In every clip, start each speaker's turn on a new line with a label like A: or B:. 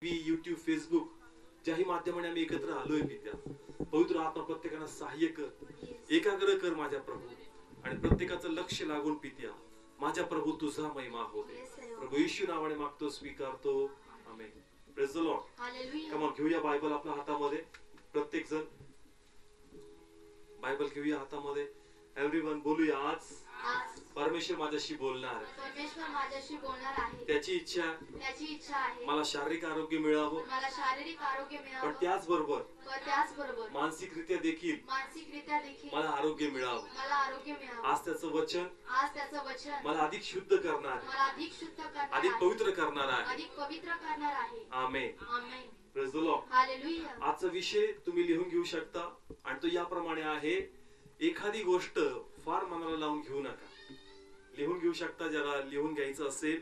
A: TV, YouTube, Facebook ज्याही माध्यमाने आम्ही एकत्र आलोय पित्या, पवित्र आत्मा प्रत्येकाला सहाय्य कर, एकाग्र कर माझ्या प्रभू, आणि प्रत्येकाचं लक्ष लागून पित्या माझ्या प्रभू तुझा महिमा होते. प्रभू येशू नावाने मागतो, स्वीकारतो. Amen. Praise the Lord. Come on, घेऊया बायबल आपल्या हातामध्ये. प्रत्येक जण बायबल घेऊया हातामध्ये. एव्हरीवन बोलूया, आज परमेश्वर माझ्याशी बोलणार आहे. त्याची इच्छा आहे मला शारीरिक आरोग्य मिळावं, पण त्याचबरोबर मानसिकरित्या देखील मला आरोग्य मिळावं. आज त्याचं वचन मला अधिक शुद्ध करणार, अधिक पवित्र करणार आहे. आमेन. Praise the Lord. आजचा विषय तुम्ही लिहून घेऊ शकता आणि तो याप्रमाणे आहे, एखादी गोष्ट फार मनाला लावून घेऊ नका. लिहून घेऊ शकता ज्याला लिहून घ्यायचं असेल,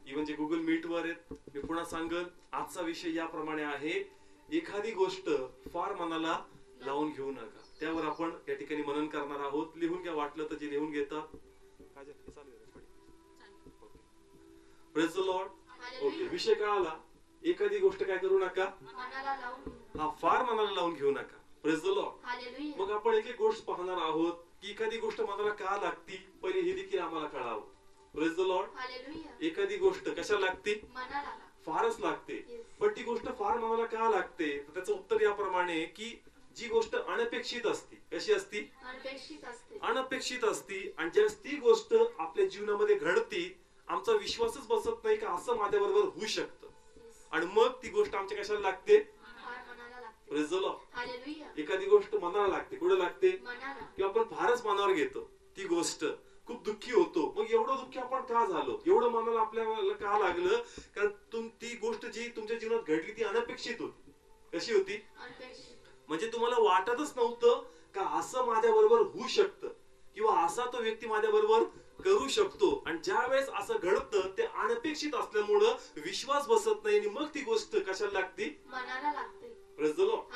A: इव्हन जे गुगल मीट वर आहेत. मी पुन्हा सांगल, आजचा विषय याप्रमाणे आहे, एखादी गोष्ट फार मनाला लावून घेऊ नका. त्यावर आपण या ठिकाणी मनन करणार आहोत. लिहून घ्या, वाटलं तर जे लिहून घेतात. Praise the Lord. ओके, विषय काय आला? एखादी गोष्ट काय करू नका, हा फार मनाला लावून घेऊ नका. Praise the Lord. मग आपण एक एक गोष्ट पाहणार आहोत की एखादी गोष्ट मनाला का लागती, पहिले हे देखील आम्हाला कळावं. Praise the Lord. एखादी गोष्ट कशा लागते? फारच लागते. पण ती गोष्ट फार मनाला का लागते? त्याचं उत्तर याप्रमाणे की जी गोष्ट अनपेक्षित असते. कशी असती? अनपेक्षित असती. आणि ज्यावेळेस ती गोष्ट आपल्या जीवनामध्ये घडती, आमचा विश्वासच बसत नाही का असं माझ्याबरोबर होऊ शकतं, आणि मग ती गोष्ट आमच्या कशाला लागते? Praise the Lord. एखादी गोष्ट मनाला लागते. कुठे लागते? किंवा आपण फारच मनावर घेतो ती गोष्ट, खूप दुःखी होतो. मग एवढं दुःखी आपण का झालो? एवढं मनाला आपल्याला का लागलं? कारण ती गोष्ट जी तुमच्या जीवनात घडली ती अनपेक्षित होती. कशी होती? म्हणजे तुम्हाला वाटतच नव्हतं का असं माझ्या बरोबर होऊ शकतं, किंवा असा तो व्यक्ती माझ्या बरोबर करू शकतो. आणि ज्या वेळेस असं घडतं ते अनपेक्षित असल्यामुळं विश्वास बसत नाही, आणि मग ती गोष्ट कशाला लागते? मनाला लागते. Praise the Lord.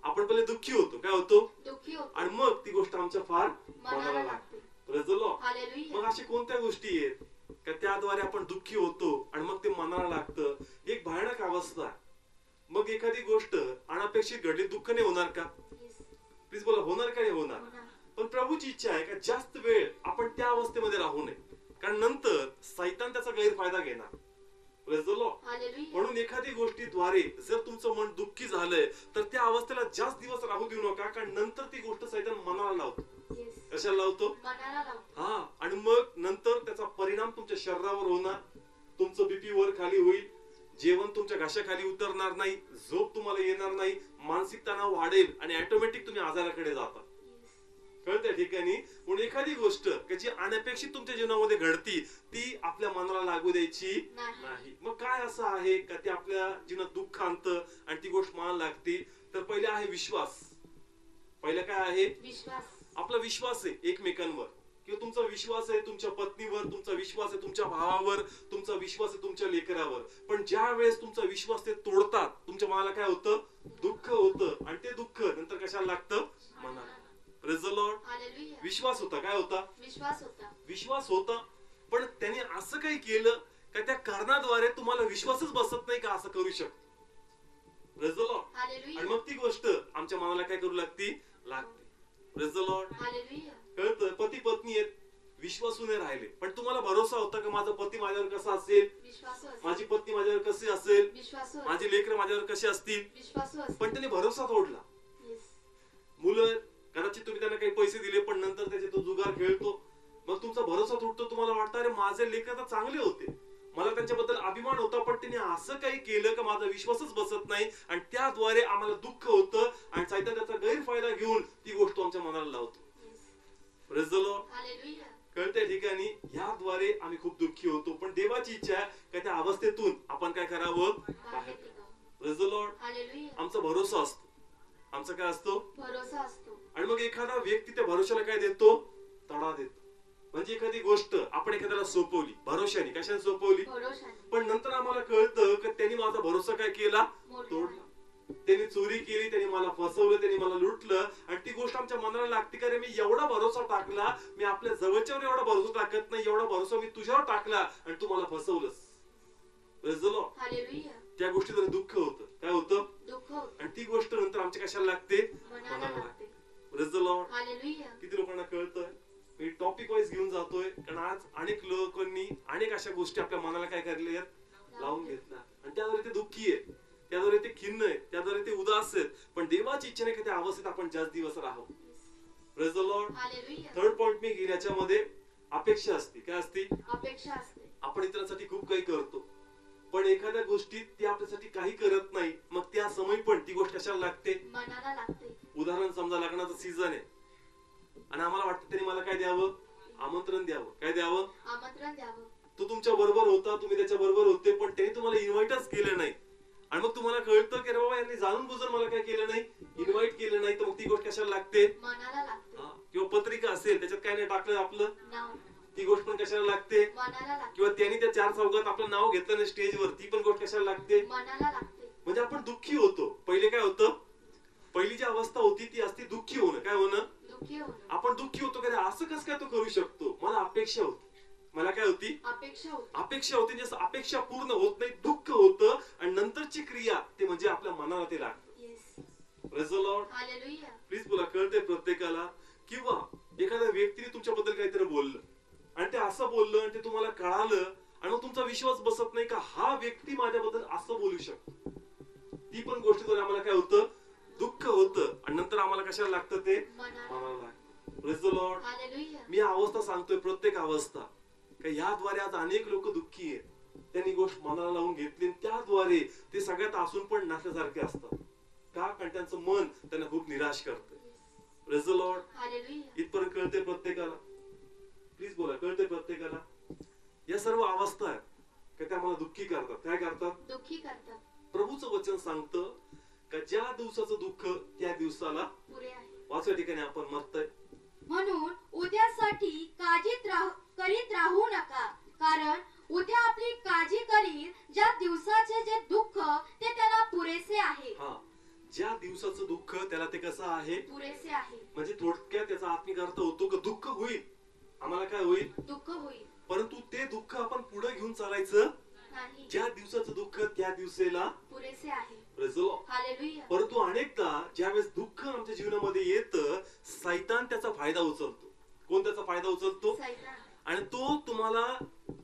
A: आपण पहिले दुःखी होतो. काय होतो? आणि मग ती गोष्ट आमच्या फार मनाला लागते. Praise the Lord. मग अशा कोणत्या गोष्टी आहेत का त्याद्वारे आपण दुःखी होतो आणि मग ते मनाला लागतं? एक भयानक अवस्था. मग एखादी गोष्ट अनपेक्षित घडली, दुःख नाही होणार का? प्लीज बोला, होणार का? नाही होणार. पण प्रभूची इच्छा आहे का जास्त वेळ आपण त्या अवस्थेमध्ये राहू नये, कारण नंतर सैतान त्याचा गैरफायदा घेणार. Praise the Lord. म्हणून एखादी गोष्टीद्वारे जर तुमचं मन दुःखी झालंय तर त्या अवस्थेला जास्त दिवस राहू देऊ नका, कारण नंतर ती गोष्ट सैतान मनाला लावतो. कशाला लावतो? हा. आणि मग नंतर त्याचा परिणाम तुमच्या शरीरावर होणार. तुमचं बीपी वर खाली होईल, जेवण तुमच्या घशाखाली उतरणार नाही, झोप तुम्हाला येणार नाही, मानसिक तणाव वाढेल, आणि ऑटोमॅटिक तुम्ही आजाराकडे जाता. कळत्या ठिकाणी. म्हणून एखादी गोष्ट जी अनपेक्षित तुमच्या जीवनामध्ये घडती ती आपल्या मनाला लागू द्यायची नाही. मग काय असं आहे का ते आपल्या जीवनात दुःख आणतं आणि ती गोष्ट मनाला लागते? तर पहिले आहे विश्वास. पहिलं काय आहे? विश्वास. आपला विश्वास आहे एकमेकांवर, किंवा तुमचा विश्वास आहे तुमच्या पत्नीवर, तुमचा विश्वास आहे तुमच्या भावावर, तुमचा विश्वास आहे तुमच्या लेकरावर. पण ज्या वेळेस तुमचा विश्वास ते तोडतात, तुमच्या मनाला काय होतं? दुःख होतं. आणि ते दुःख नंतर कशाला लागतं? मनाला. Praise the Lord. विश्वास होता. काय होता? विश्वास होता. पण त्याने असं काही केलं का त्या कारणाद्वारे तुम्हाला विश्वासच बसत नाही का असं करू शकतो. Praise the Lord. आणि मग ती गोष्ट आमच्या मनाला काय करू लागते? Praise the Lord. कळतं? पती पत्नी आहेत, विश्वासू नाही राहिले, पण तुम्हाला भरोसा होता का माझा पती माझ्यावर कसा असेल, माझी पत्नी माझ्यावर कशी असेल, माझी लेकरं माझ्यावर कशी असतील, पण त्यांनी भरोसा तोडला. मुलं कदाचित तुम्ही त्यांना काही पैसे दिले, पण नंतर त्याचे तो जुगार खेळतो, मग तुमचा भरोसा तुटतो. तुम्हाला वाटतं अरे माझे लेकर तर चांगले होते, मला त्यांच्याबद्दल अभिमान होता, पण त्यांनी असं काही केलं का माझा विश्वासच बसत नाही, आणि त्याद्वारे आम्हाला दुःख होतं, आणि सैतान त्याचा गैरफायदा घेऊन ती गोष्ट आमच्या मनाला लावतो. Praise the Lord. कळत्या ठिकाणी. याद्वारे आम्ही खूप दुःखी होतो. पण देवाची इच्छा आहे का त्या अवस्थेतून आपण काय करावं? बाहेर. Praise the Lord. आमचा भरोसा असतो. आमचा काय असतो? भरोसा असतो. आणि मग एखादा व्यक्ती त्या भरोशाला काय देतो? तडा देतो. म्हणजे एखादी गोष्ट आपण एखाद्याला सोपवली भरोशाने. कशाने सोपवली? पण नंतर आम्हाला कळतं की त्यांनी माझा भरोसा काय केला? तोडला. त्यांनी चोरी केली, त्यांनी मला फसवलं, त्यांनी मला लुटलं, आणि ती गोष्ट आमच्या मनाला लागते का रे मी एवढा भरोसा टाकला, मी आपल्या जवळच्यावर एवढा भरोसा टाकत नाही, एवढा भरोसा मी तुझ्यावर टाकला आणि तू मला फसवलंस. Praise the Lord.
B: हालेलुया.
A: त्या गोष्टीवर दुःख होतं. काय होतं?
B: दुःख होतं.
A: आणि ती गोष्ट नंतर आमच्या कशाला लागते?
B: मनाला लागते.
A: Praise the Lord.
B: हालेलुया.
A: किती लोकांना कळतंय? मी टॉपिक वाईज घेऊन जातोय कारण आज अनेक लोकांनी अनेक अशा गोष्टी आपल्या मनाला काय करले लावून घेतल्या आणि त्याद्वारे ते दुःखी आहे, त्याद्वारे ते खिन्न आहे, त्याद्वारे ते उदास आहेत. पण देवाची इच्छा नाही की त्या अवस्थेत आपण जास्त दिवस राहू. Praise the Lord.
B: Hallelujah.
A: Third point मी घेईल याच्यामध्ये अपेक्षा असते. काय असते?
B: अपेक्षा असते.
A: आपण इतरांसाठी खूप काही करतो पण एखाद्या गोष्टीत ती आपल्यासाठी काही करत नाही, मग त्या समय पण ती गोष्ट कशाला लागते?
B: मनाला लागते.
A: उदाहरण समजा लग्नाचं सीझन आहे आणि आम्हाला वाटतं त्यांनी मला काय द्यावं? आमंत्रण द्यावं. काय द्यावं?
B: आमंत्रण द्यावं.
A: तो तुमच्या बरोबर होता, तुम्ही त्याच्या बरोबर होते, पण त्यांनी तुम्हाला इन्व्हाइटच केलं नाही आणि मग तुम्हाला कळतं की बाबा यांनी जाणून बुजून मला काय केलं नाही, इन्व्हाइट केलं नाही, तर मग ती गोष्ट कशाला लागते?
B: मनाला लागते.
A: किंवा पत्रिका असेल त्याच्यात काय नाही टाकलं आपलं
B: नाव,
A: ती गोष्ट पण कशाला लागते?
B: मनाला लागते.
A: किंवा त्यांनी त्या चार चौघात आपलं नाव घेतलं नाही स्टेजवर, ती पण गोष्ट कशाला लागते?
B: मनाला लागते.
A: म्हणजे आपण दुःखी होतो. पहिले काय होतं? पहिली जी अवस्था होती ती असते दुःखी होणं. काय होणं?
B: दुःखी होणं.
A: आपण दुःखी होतो का असं कसं काय तो करू शकतो? मला अपेक्षा होती. मला काय होती?
B: अपेक्षा होती.
A: अपेक्षा होती. जसं अपेक्षा पूर्ण होत नाही, दुःख होतं आणि नंतरची क्रिया ते म्हणजे आपल्या मनाला ते लागतं.
B: Yes.
A: Praise the Lord.
B: Hallelujah.
A: Please बोला. कळतंय प्रत्येकाला? किंवा एखाद्या व्यक्तीने तुमच्याबद्दल काहीतरी बोललं आणि ते असं बोललं आणि ते तुम्हाला कळालं आणि मग तुमचा विश्वास बसत नाही का हा व्यक्ती माझ्याबद्दल असं बोलू शकतो. ती पण गोष्टीद्वारे आम्हाला काय होतं? दुःख होतं आणि नंतर आम्हाला कशाला लागतं? ते मनाला लागतं. Praise the Lord.
B: हालेलुया.
A: मी अवस्था सांगतोय, प्रत्येक अवस्था का याद्वारे आज अनेक लोक दुःखी आहेत. त्यांनी गोष्ट मनाला लावून घेतली आणि त्याद्वारे ते सगळ्यात असून पण नसल्यासारखे असतात. का? कारण त्यांचं मन त्यांना खूप निराश करतं. Praise the Lord.
B: हालेलुया.
A: इथपर्यंत कळते प्रत्येकाला? प्लीज बोला. कळते प्रत्येकाला? या सर्व अवस्था आहेत का त्या मला दुःखी करतात. काय करतात?
B: दुःखी करतात.
A: प्रभूचं वचन सांगतं का ज्या दिवसाचं दुःख त्या दिवसाला
B: पुरे आहे.
A: वाचल्या ठिकाणी आपण मरतय.
B: म्हणून उद्यासाठी करीत राहू नका, कारण उद्या आपली काळजी करील. ज्या दिवसाचे जे दुःख ते त्याला पुरेसे आहे.
A: हा, ज्या दिवसाचं दुःख त्याला ते कसं आहे?
B: पुरेसे आहे.
A: म्हणजे थोडक्यात त्याचा आत्मिक अर्थ होतो की दुःख होईल, आम्हाला काय होईल?
B: दुःख होईल.
A: परंतु ते दुःख आपण पुढे घेऊन चालायचं
B: नाही.
A: ज्या दिवसाचं दुःख त्या दिवसेला
B: पुरेसे आहे.
A: हालेलुया. परंतु अनेकदा ज्यावेळेस दुःख आमच्या जीवनामध्ये येतं, सैतान त्याचा फायदा उचलतो. कोण त्याचा फायदा उचलतो?
B: सैतान.
A: आणि तो तुम्हाला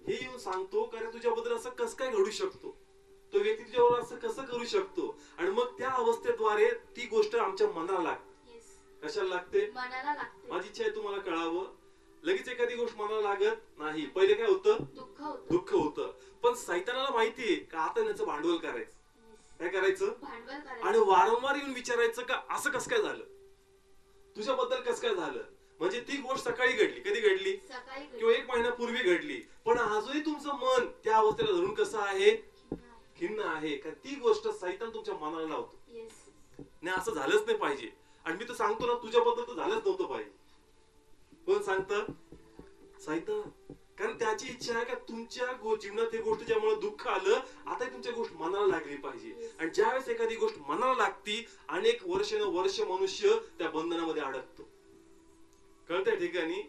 A: हे येऊन सांगतो कारण तुझ्याबद्दल असं कसं काय घडू शकतो, तो व्यक्ती तुझ्यावर असं कसं करू शकतो. आणि मग त्या अवस्थेद्वारे ती गोष्ट आमच्या मनाला लागते. कशाला लागते?
B: मनाला लागते.
A: माझी इच्छा आहे तुम्हाला कळावं, लगेच एखादी गोष्ट मनाला लागत नाही. पहिले काय होतं?
B: दुःख होतं.
A: दुःख होतं. पण सैतानाला माहितीये का आता याचं भांडवल करायचं. काय करायचं?
B: भांडवल करायचं.
A: आणि वारंवार येऊन विचारायचं का असं कसं काय झालं, तुझ्याबद्दल कसं काय झालं. म्हणजे ती गोष्ट सकाळी घडली, कधी घडली?
B: सकाळी
A: किंवा 1 महिन्यापूर्वी घडली, पण आजही तुमचं मन त्या अवस्थेला धरून कसं आहे? खिन्न आहे. का ती गोष्ट सैतान तुमच्या मनाला लावतो. नाही असं झालंच नाही पाहिजे. आणि मी तर सांगतो ना तुझ्याबद्दल तर झालंच नव्हतं पाहिजे. कोण सांगतं? सैतान. कारण त्याची इच्छा आहे का तुमच्या जीवनात ही गोष्ट ज्यामुळे दुःख आलं आता तुमच्या गोष्ट मनाला लागली पाहिजे. आणि ज्यावेळेस एखादी गोष्ट मनाला लागती अनेक वर्ष मनुष्य त्या बंधनामध्ये अडकतो. कळतंय ठिकाणी?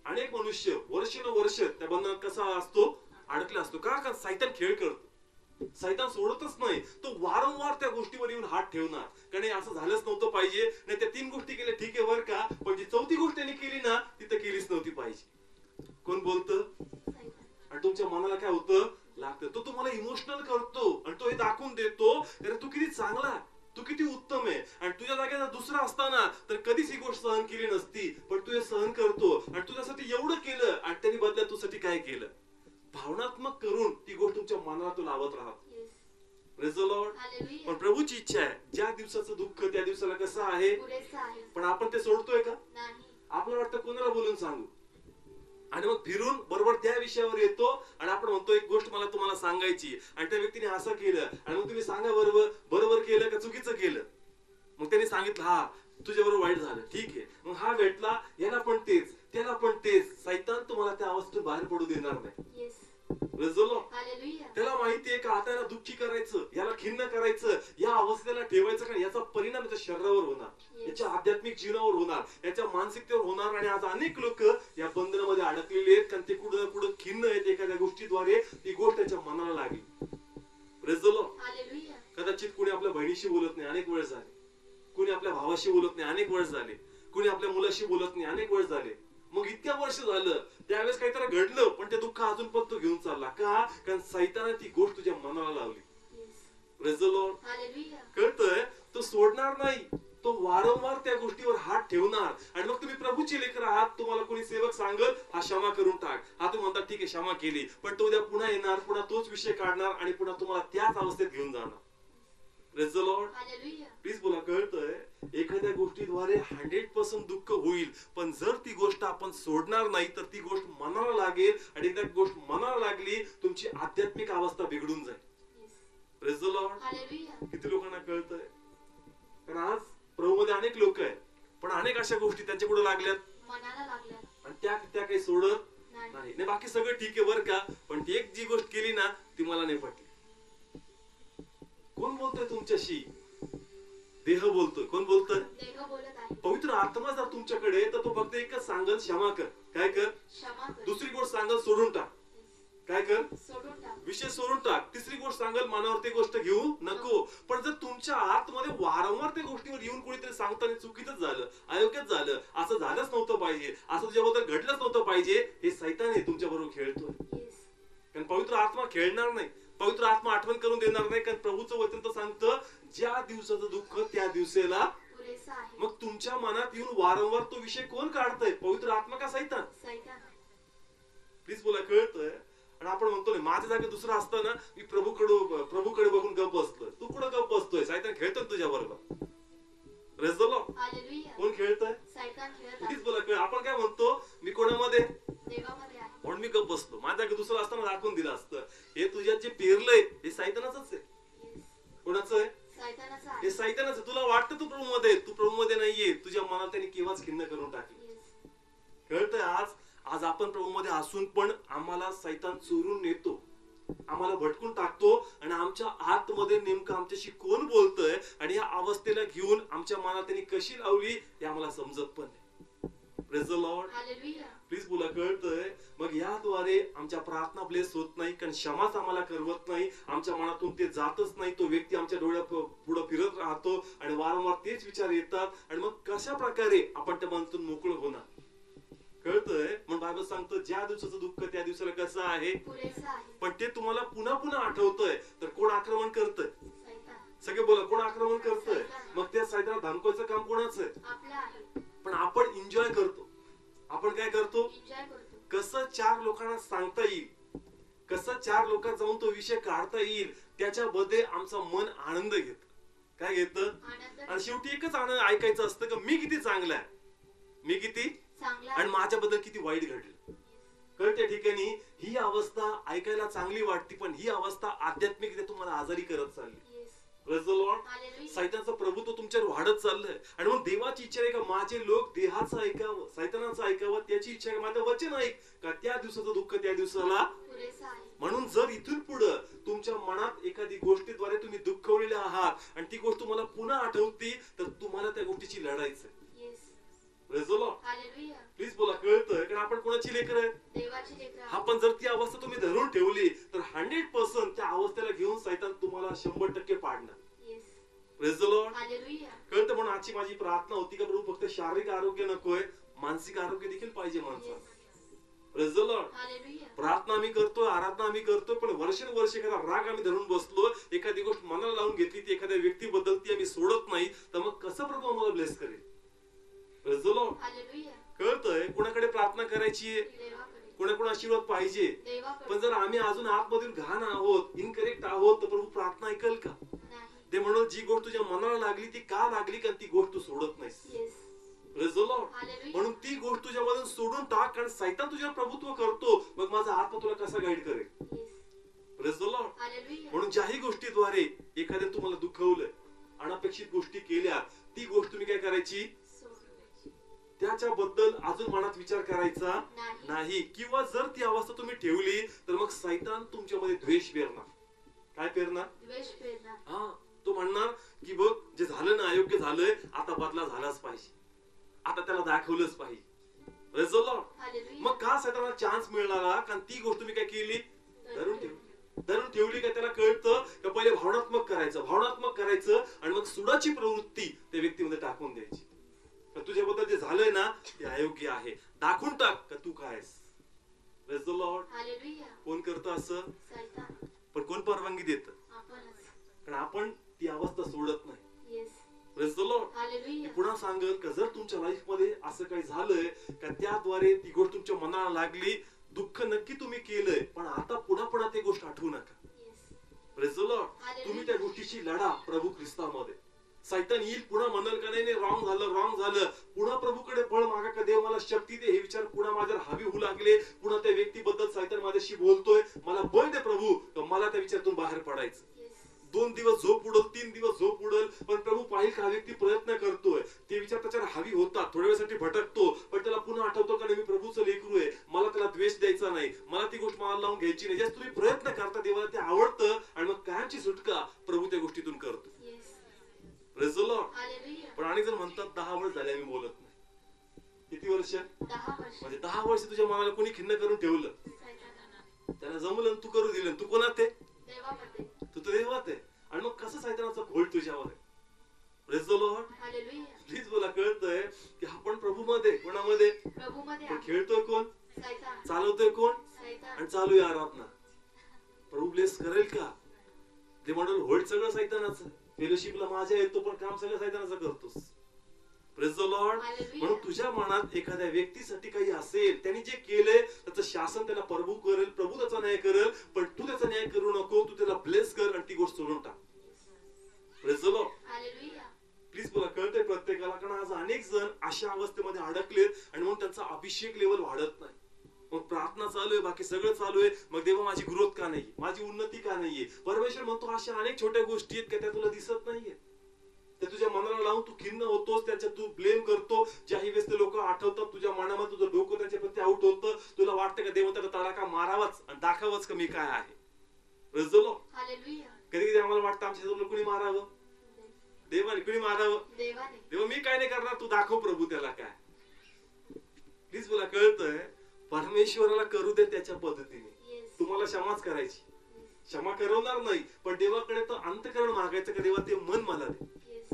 A: अनेक मनुष्य वर्ष त्या बंधनात कसा असतो? अडकला असतो. का? कारण सैतान खेळ करतो. सैतान सोडतच नाही, तो वारंवार त्या गोष्टीवर येऊन हात ठेवणार. कारण असं झालंच नव्हतं पाहिजे. नाही त्या 3 गोष्टी केल्या ठीक आहे बरं का, पण जी 4थी गोष्ट त्यांनी केली ना ती तर केलीच नव्हती पाहिजे. कोण बोलतं? आणि तुमच्या मनाला काय होतं? लागतं. तो तुम्हाला इमोशनल करतो आणि तो हे दाखवून देतो कारण तू किती चांगला, तू किती उत्तम आहे. आणि तुझ्या जागेला दुसरा असताना तर कधीच ही गोष्ट सहन केली नसती, पण तू हे सहन करतो आणि तुझ्यासाठी एवढं केलं आणि त्यांनी बदल्यात तुझ्यासाठी काय केलं. भावनात्मक करून ती गोष्ट तुमच्या मनाला तो लावत राहतो. Praise the Lord. पण प्रभूची इच्छा आहे ज्या दिवसाचं दुःख त्या दिवसाला कसं आहे? पण आपण ते सोडतोय का? आपल्याला वाटतं कोणाला बोलून सांगू, आणि मग फिरून बरोबर त्या विषयावर येतो आणि आपण म्हणतो एक गोष्ट मला तुम्हाला सांगायची आणि त्या व्यक्तीने असं केलं आणि मग तुम्ही सांगा बरोबर केलं का चुकीचं केलं. मग त्यांनी सांगितलं हा तुझ्याबरोबर वाईट झालं, ठीक आहे. मग हा भेटला, याला पण तेच, त्याला पण तेच. सैतान तुम्हाला त्या अवस्थेतून बाहेर पडू देणार नाही. Praise the Lord.
B: हालेलुया.
A: त्याला माहिती आहे का आता याला दुःखी करायचं, याला खिन्न करायचं, या अवस्थेला ठेवायचं का याचा परिणाम याच्या शरीरावर होणार, याच्या आध्यात्मिक जीवनावर होणार, याच्या मानसिकतेवर होणार. आणि आज अनेक लोक या बंधनामध्ये अडकलेले आहेत कारण ते कुठं ना कुठं खिन्न आहेत एखाद्या गोष्टीद्वारे. ती गोष्ट त्याच्या मनाला लागली. Praise the Lord.
B: हालेलुया.
A: कदाचित कोणी आपल्या बहिणीशी बोलत नाही अनेक वेळ झाले, कोणी आपल्या भावाशी बोलत नाही अनेक वर्ष झाले, कोणी आपल्या मुलाशी बोलत नाही अनेक वर्ष झाले. मग इतक्या वर्ष झालं त्यावेळेस काहीतरी घडलं पण ते दुःख अजून पण तो घेऊन चालला का? कारण सैताने ती गोष्ट तुझ्या मनाला लावली. Praise the Lord.
B: हालेलुया.
A: कळतंय? तो सोडणार नाही, तो वारंवार त्या गोष्टीवर हात ठेवणार. आणि मग तुम्ही प्रभूची लेकर आहात, तुम्हाला कोणी सेवक सांगल हा क्षमा करून टाक, हा तुम्ही म्हणता ठीक आहे क्षमा केली, पण तो उद्या पुन्हा येणार, पुन्हा तोच विषय काढणार आणि पुन्हा तुम्हाला त्याच अवस्थेत घेऊन जाणार. Praise the Lord.
B: Hallelujah.
A: Please बोला. कळतंय? एखाद्या गोष्टीद्वारे 100% दुःख होईल पण जर ती गोष्ट आपण सोडणार नाही तर ती गोष्ट मनाला लागेल आणि एकदा गोष्ट मनाला लागली तुमची आध्यात्मिक अवस्था बिघडून जाईल. Praise the Lord.
B: हालेलुया.
A: किती लोकांना कळतंय? कारण आज प्रभूमध्ये अनेक लोक आहेत पण अनेक अशा गोष्टी त्यांच्या पुढे लागल्यात
B: मनाला लागल्या
A: आणि त्या काही सोडत
B: नाही.
A: नाही. बाकी सगळं ठीक आहे बरं का, पण ती एक जी गोष्ट केली ना ती मला नाही पटली. कोण बोलतोय तुमच्याशी? देह बोलतोय. कोण बोलतोय?
B: देह बोलत आहे.
A: पवित्र आत्मा जर तुमच्याकडे तर तो फक्त एकच सांगल क्षमा कर. काय कर?
B: क्षमा कर.
A: दुसरी गोष्ट सांगल सोडून टाक. काय कर?
B: सोडून टाक.
A: विषय सोडून टाक. तिसरी गोष्ट सांगल मनावर ती गोष्ट घेऊ नको. पण जर तुमच्या आतमध्ये वारंवार त्या गोष्टीवर येऊन कोणीतरी सांगताना चुकीचंच झालं, अयोग्यच झालं, असं झालंच नव्हतं पाहिजे, असं तुझ्याबद्दल घडलंच नव्हतं पाहिजे, हे सैतान आहे तुमच्या बरोबर खेळतोय.
B: येस.
A: कारण पवित्र आत्मा खेळणार नाही, पवित्र आत्मा आठवण करून देणार नाही. कारण प्रभूचं वचन तर सांगतं ज्या दिवसाचं दुःख त्या दिवसाला
B: पुरेसा आहे.
A: मग तुमच्या मनात येऊन वारंवार तो विषय कोण काढतंय? पवित्र आत्मा का सैतान?
B: सैतान.
A: प्लीज बोला. कळतंय? आणि आपण म्हणतो ना माझ्या जागी दुसरं असतं ना मी प्रभूकडे बघून गप्प बसतोय. तू कुठं गप्प बसतोय? सैतान खेळतोय तुझ्या बरोबर. Praise the Lord.
B: हालेलुया.
A: कोण खेळतंय?
B: सैतान खेळत
A: प्लीज
B: आहे.
A: बोला. आपण काय म्हणतो? मी कोणामध्ये?
B: देवामध्ये आहे.
A: म्हणून मी गप्प बसतो. माझ्या जागी दुसरं असताना दाखवून दिलं असतं हे तुझ्यात जे पेरलंय हे सैतानाच आहे.
B: येस.
A: कोणाचं आहे?
B: सैतानाचा
A: हे
B: आहे.
A: सैतानाचं. तुला वाटतं तू प्रभू मध्ये, तू प्रभू मध्ये नाहीये. तुझ्या मनात त्यांनी केव्हाच खिन्न करून टाकली.
B: येस.
A: कळतंय? आज आपण प्रभू मध्ये असून पण आम्हाला सैतान चोरून नेतो, आम्हाला भटकून टाकतो आणि आमच्या आतमध्ये नेमकं आमच्याशी कोण बोलतंय आणि या अवस्थेला घेऊन आमच्या मनात त्यांनी कशी लावली हे आम्हाला समजत पण नाही. Praise the Lord.
B: Hallelujah.
A: Please बोला. कळतंय? मग याद्वारे आमच्या प्रार्थना ब्लेस होत नाही कारण क्षमाच आम्हाला करवत नाही, आमच्या मनातून ते जातच नाही. तो व्यक्ती आमच्या डोळ्या पुढे फिरत राहतो आणि वारंवार तेच विचार येतात आणि मग कशा प्रकारे आपण त्या मनातून मोकळं होणार? कळतंय? मग बायबल सांगतं ज्या दिवसाचं दुःख त्या दिवसाला कसं आहे?
B: पुरेसा आहे.
A: पण ते तुम्हाला पुन्हा पुन्हा आठवतंय तर कोण आक्रमण करतंय?
B: सैतान.
A: सगळे बोला. कोण आक्रमण करतंय? मग त्या सैतानाला धमकायचं काम कोणाचं आहे?
B: आपलं आहे.
A: पण आपण एन्जॉय करतो. आपण काय करतो?
B: एन्जॉय करतो.
A: कसं 4 लोकांना सांगता येईल, कसं 4 लोकांना जाऊन तो विषय काढता येईल त्याच्यामध्ये आमचं मन आनंद घेत. काय घेतं?
B: आनंद.
A: आणि शेवटी एकच आनंद ऐकायचं असतं की मी किती चांगला आहे, मी किती
B: चांगला
A: आणि माझ्याबद्दल किती वाईट घडलं. कळत्या ठिकाणी ही अवस्था ऐकायला चांगली वाटते पण ही अवस्था आध्यात्मिक तुम्हाला आजारी करत चालली.
B: Yes.
A: Praise the Lord.
B: Hallelujah.
A: सैतानाचं प्रभुत्व तुमच्यावर वाढत चाललंय आणि मग देवाची इच्छा आहे का माझे लोक देहाचं ऐकावं, सैतानाचं ऐकावं. त्याची इच्छा आहे माझं वचन ऐक का त्या दिवसाचं दुःख त्या दिवसाला
B: पुरेसा आहे.
A: म्हणून जर इथून पुढं तुमच्या मनात एखादी गोष्टीद्वारे तुम्ही दुःखवलेले आहात आणि ती गोष्ट तुम्हाला पुन्हा आठवती तर तुम्हाला त्या गोष्टीची लढायचं.
B: Yes.
A: Praise the Lord.
B: Hallelujah.
A: Please बोला. कळतंय? कारण आपण कोणाची लेकर आहे?
B: देवाची लेकरं
A: हा
B: आहोत.
A: पण जर ती अवस्था तुम्ही धरून ठेवली तर 100% त्या अवस्थेला घेऊन सैतान तुम्हाला 100% पाडणार.
B: Yes.
A: Praise the Lord.
B: Hallelujah.
A: कळतं? म्हणून आजची माझी प्रार्थना होती का प्रभू फक्त शारीरिक आरोग्य नकोय, मानसिक आरोग्य देखील पाहिजे माणसाला. Praise the Lord.
B: हालेलुया.
A: प्रार्थना आम्ही करतोय, आराधना आम्ही करतोय पण वर्षानुवर्ष एखादा राग आम्ही धरून बसलो, एखादी गोष्ट मनाला लावून घेतली ती एखाद्या व्यक्तीबद्दल ती आम्ही सोडत नाही तर मग कसं प्रभू आम्हाला ब्लेस करेल? Praise the Lord.
B: हालेलुया.
A: कळतंय? कुणाकडे प्रार्थना करायची,
B: देवाकडे.
A: कोणाकडे आशीर्वाद पाहिजे,
B: देवाकडे.
A: पण जर आम्ही अजून आतमधून घाण आहोत, इनकरेक्ट आहोत तर प्रभू प्रार्थना ऐकल का?
B: नाही.
A: ते म्हणून जी गोष्ट तुझ्या मनाला लागली ती का लागली कारण ती गोष्ट तू सोडत नाहीस.
B: Yes.
A: Praise the Lord.
B: Hallelujah.
A: म्हणून ती गोष्ट तुझ्यामधून सोडून टाक कारण सैतान तुझ्यावर प्रभुत्व करतो. मग माझा आत्मा तुला कसा गाईड करेल?
B: Yes.
A: Praise the Lord.
B: Hallelujah.
A: म्हणून ज्याही गोष्टीद्वारे एखाद्याने तुम्हाला दुखवलंय, अनपेक्षित गोष्टी केल्या, ती गोष्ट तुम्ही काय करायची?
B: सोडायची.
A: त्या सैतानाच्या बद्दल अजून मनात विचार करायचा
B: नाही.
A: नाही. किंवा जर ती अवस्था तुम्ही ठेवली तर मग सैतान तुमच्यामध्ये द्वेष पेरणार. काय पेरणार?
B: द्वेष पेरणार.
A: हा, तो म्हणणार की बघ जे झालं ना अयोग्य झालंय, आता बदला झालाच पाहिजे, आता त्याला दाखवलंच पाहिजे. Praise the Lord.
B: हालेलुया.
A: मग का सैतानाला चान्स मिळणारा? कारण ती गोष्ट मी काय केली, धरून ठेवली का त्याला कळतं का पहिले भावनात्मक करायचं आणि मग सुडाची प्रवृत्ती त्या व्यक्तीमध्ये टाकून द्यायची. का तुझ्याबद्दल जे झालंय ना ते अयोग्य आहे, दाखवून टाक का तू काय आहेस. Praise the Lord.
B: हालेलुया.
A: कोण करतं असं?
B: सैतान.
A: पण कोण परवानगी देतं?
B: आपणच.
A: कारण आपण ती अवस्था सोडत नाही.
B: Yes.
A: Praise the Lord.
B: Hallelujah.
A: मी पुन्हा सांगेल का जर तुमच्या लाईफ मध्ये असं काही झालंय का त्याद्वारे ती गोष्ट तुमच्या मनाला लागली, दुःख नक्की तुम्ही केलंय, पण आता पुन्हा ती गोष्ट आठवू नका.
B: येस.
A: Praise the Lord. तुम्ही त्या गोष्टीची लढा प्रभू ख्रिस्तामध्ये. सैतान येईल पुन्हा म्हणाल का नाही रॉंग झालं, पुन्हा प्रभूकडे पळ मागा का देव मला शक्ती दे, हे विचार पुन्हा माझ्यावर हवी होऊ लागले. पुन्हा त्या व्यक्तीबद्दल सैतान माझ्याशी बोलतोय, मला बळ दे प्रभू का मला त्या विचारातून बाहेर पडायचं. 2 दिवस झोप उडल, 3 दिवस झोप उडल, पण प्रभू पाहिल का व्यक्ती प्रयत्न करतोय, ते विचार त्याच्यावर हवी होतात, थोड्या वेळासाठी भटकतो, पण त्याला पुन्हा आठवतो का नाही मी प्रभूचं लेकरू आहे, मला त्याला द्वेष द्यायचा नाही, मला ती गोष्ट मला लावून घ्यायची नाही. जस्ट तुम्ही प्रयत्न करता देवाला ते आवडतं आणि मग कायमची सुटका प्रभू त्या गोष्टीतून करतो. Praise the Lord.
B: हालेलुया.
A: पण आणि जर म्हणतात 10 वर्ष झाले मी बोलत नाही. किती वर्ष?
B: 10 वर्ष.
A: म्हणजे 10 वर्ष तुझ्या मनाला कोणी खिन्न करून ठेवलं,
B: सैतानानं.
A: त्याला जमलं तू करू दिलं, तू कोणात आहे?
B: देवामध्ये.
A: तू तर देवात आहे. आणि मग कसं सैतानाचा घोळ तुझ्यावर आहे. Praise the Lord.
B: Hallelujah.
A: Please मला कळतंय की आपण प्रभूमध्ये, कोणामध्ये?
B: प्रभूमध्ये
A: पण
B: आपण.
A: खेळतोय कोण,
B: सैतान.
A: चालवतोय कोण,
B: सैतान.
A: आणि चालू आहे आराधना. प्रभू ब्लेस करेल का? ते म्हणून होल्ड सगळं सैतानाचं, फेलोशिपला माझ्या येतो पण काम सगळं सैतानाचं करतोस. Praise the Lord.
B: हालेलुया.
A: म्हणून तुझ्या मनात एखाद्या व्यक्तीसाठी काही असेल, त्यांनी जे केलंय त्याचं शासन त्याला प्रभू करेल, प्रभू त्याचा न्याय करेल, पण तू त्याचा न्याय करू नको, तू त्याला ब्लेस कर आणि ती गोष्ट सोडून टाक. Praise the Lord.
B: Hallelujah.
A: Please मला कळतंय प्रत्येकाला, कारण आज अनेक जण अशा अवस्थेमध्ये अडकलेत आणि म्हणून त्यांचा अभिषेक लेवल वाढत नाही. मग प्रार्थना चालू आहे, बाकी सगळं चालू आहे, मग देवा माझी ग्रोथ का नाही, माझी उन्नती का नाहीये. परमेश्वर म्हणतो अशा अनेक छोट्या गोष्टी आहेत का त्या तुला दिसत नाहीये, ते तुझ्या मनाला लावून तू खिन्न होतोस, त्याच्यात तू ब्लेम करतो. ज्याही वेळेस ते लोक आठवतात तुझ्या मनामध्ये, तुझं डोकं त्यांच्या प्रती आउट होतं, तुला वाटतं का देव त्याला तडाखा मारावाच आणि दाखवाच का मी काय आहे. Praise the Lord.
B: हालेलुया.
A: कधी कधी आम्हाला वाटतं आमच्या जवळ कुणी मारावं, देवाने कुणी मारावं,
B: देवाने.
A: तेव्हा मी काय नाही करणार, तू दाखव प्रभू त्याला काय. प्लीज मला कळतंय परमेश्वराला करू दे त्याच्या पद्धतीने.
B: येस.
A: तुम्हाला क्षमाच करायची, क्षमा करवणार नाही, पण देवाकडे तर अंतःकरण मागायचं का देवा ते मन मला दे.
B: Yes.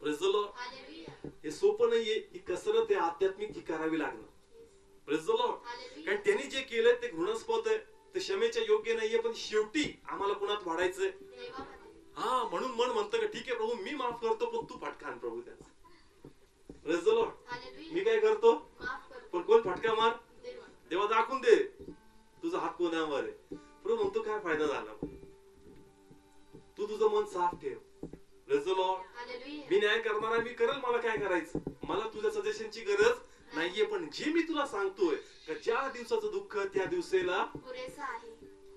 A: Praise the Lord.
B: Hallelujah.
A: हे सोपं नाहीये, ही कसरत आहे आध्यात्मिक, ही करावी लागणार. Praise the Lord.
B: हालेलुया.
A: कारण त्यांनी जे केलंय ते घृणास्पद आहे, ते क्षमेच्या योग्य नाहीये, पण शेवटी आम्हाला कुणात वाढायचंय.
B: देवामध्ये.
A: हा, म्हणून मन म्हणतं का ठीक आहे प्रभू मी माफ करतो, पण तू फटका आण प्रभू त्याचा. Praise the Lord.
B: हालेलुया.
A: मी काय करतो,
B: माफ कर.
A: पण कोण फटका मार,
B: देवा.
A: देवा दाखवून दे तुझा हात कोणावर आहे. प्रभू म्हणतो काय फायदा झाला, तू तुझं मन साफ ठेव. Praise the Lord.
B: हालेलुया.
A: मी न्याय करणार आहे, मी करेल, मला काय करायचं, मला तुझ्या सजेशनची गरज नाहीये, पण जे मी तुला सांगतोय का ज्या दिवसाचं दुःख त्या दिवसाला
B: पुरेसा आहे.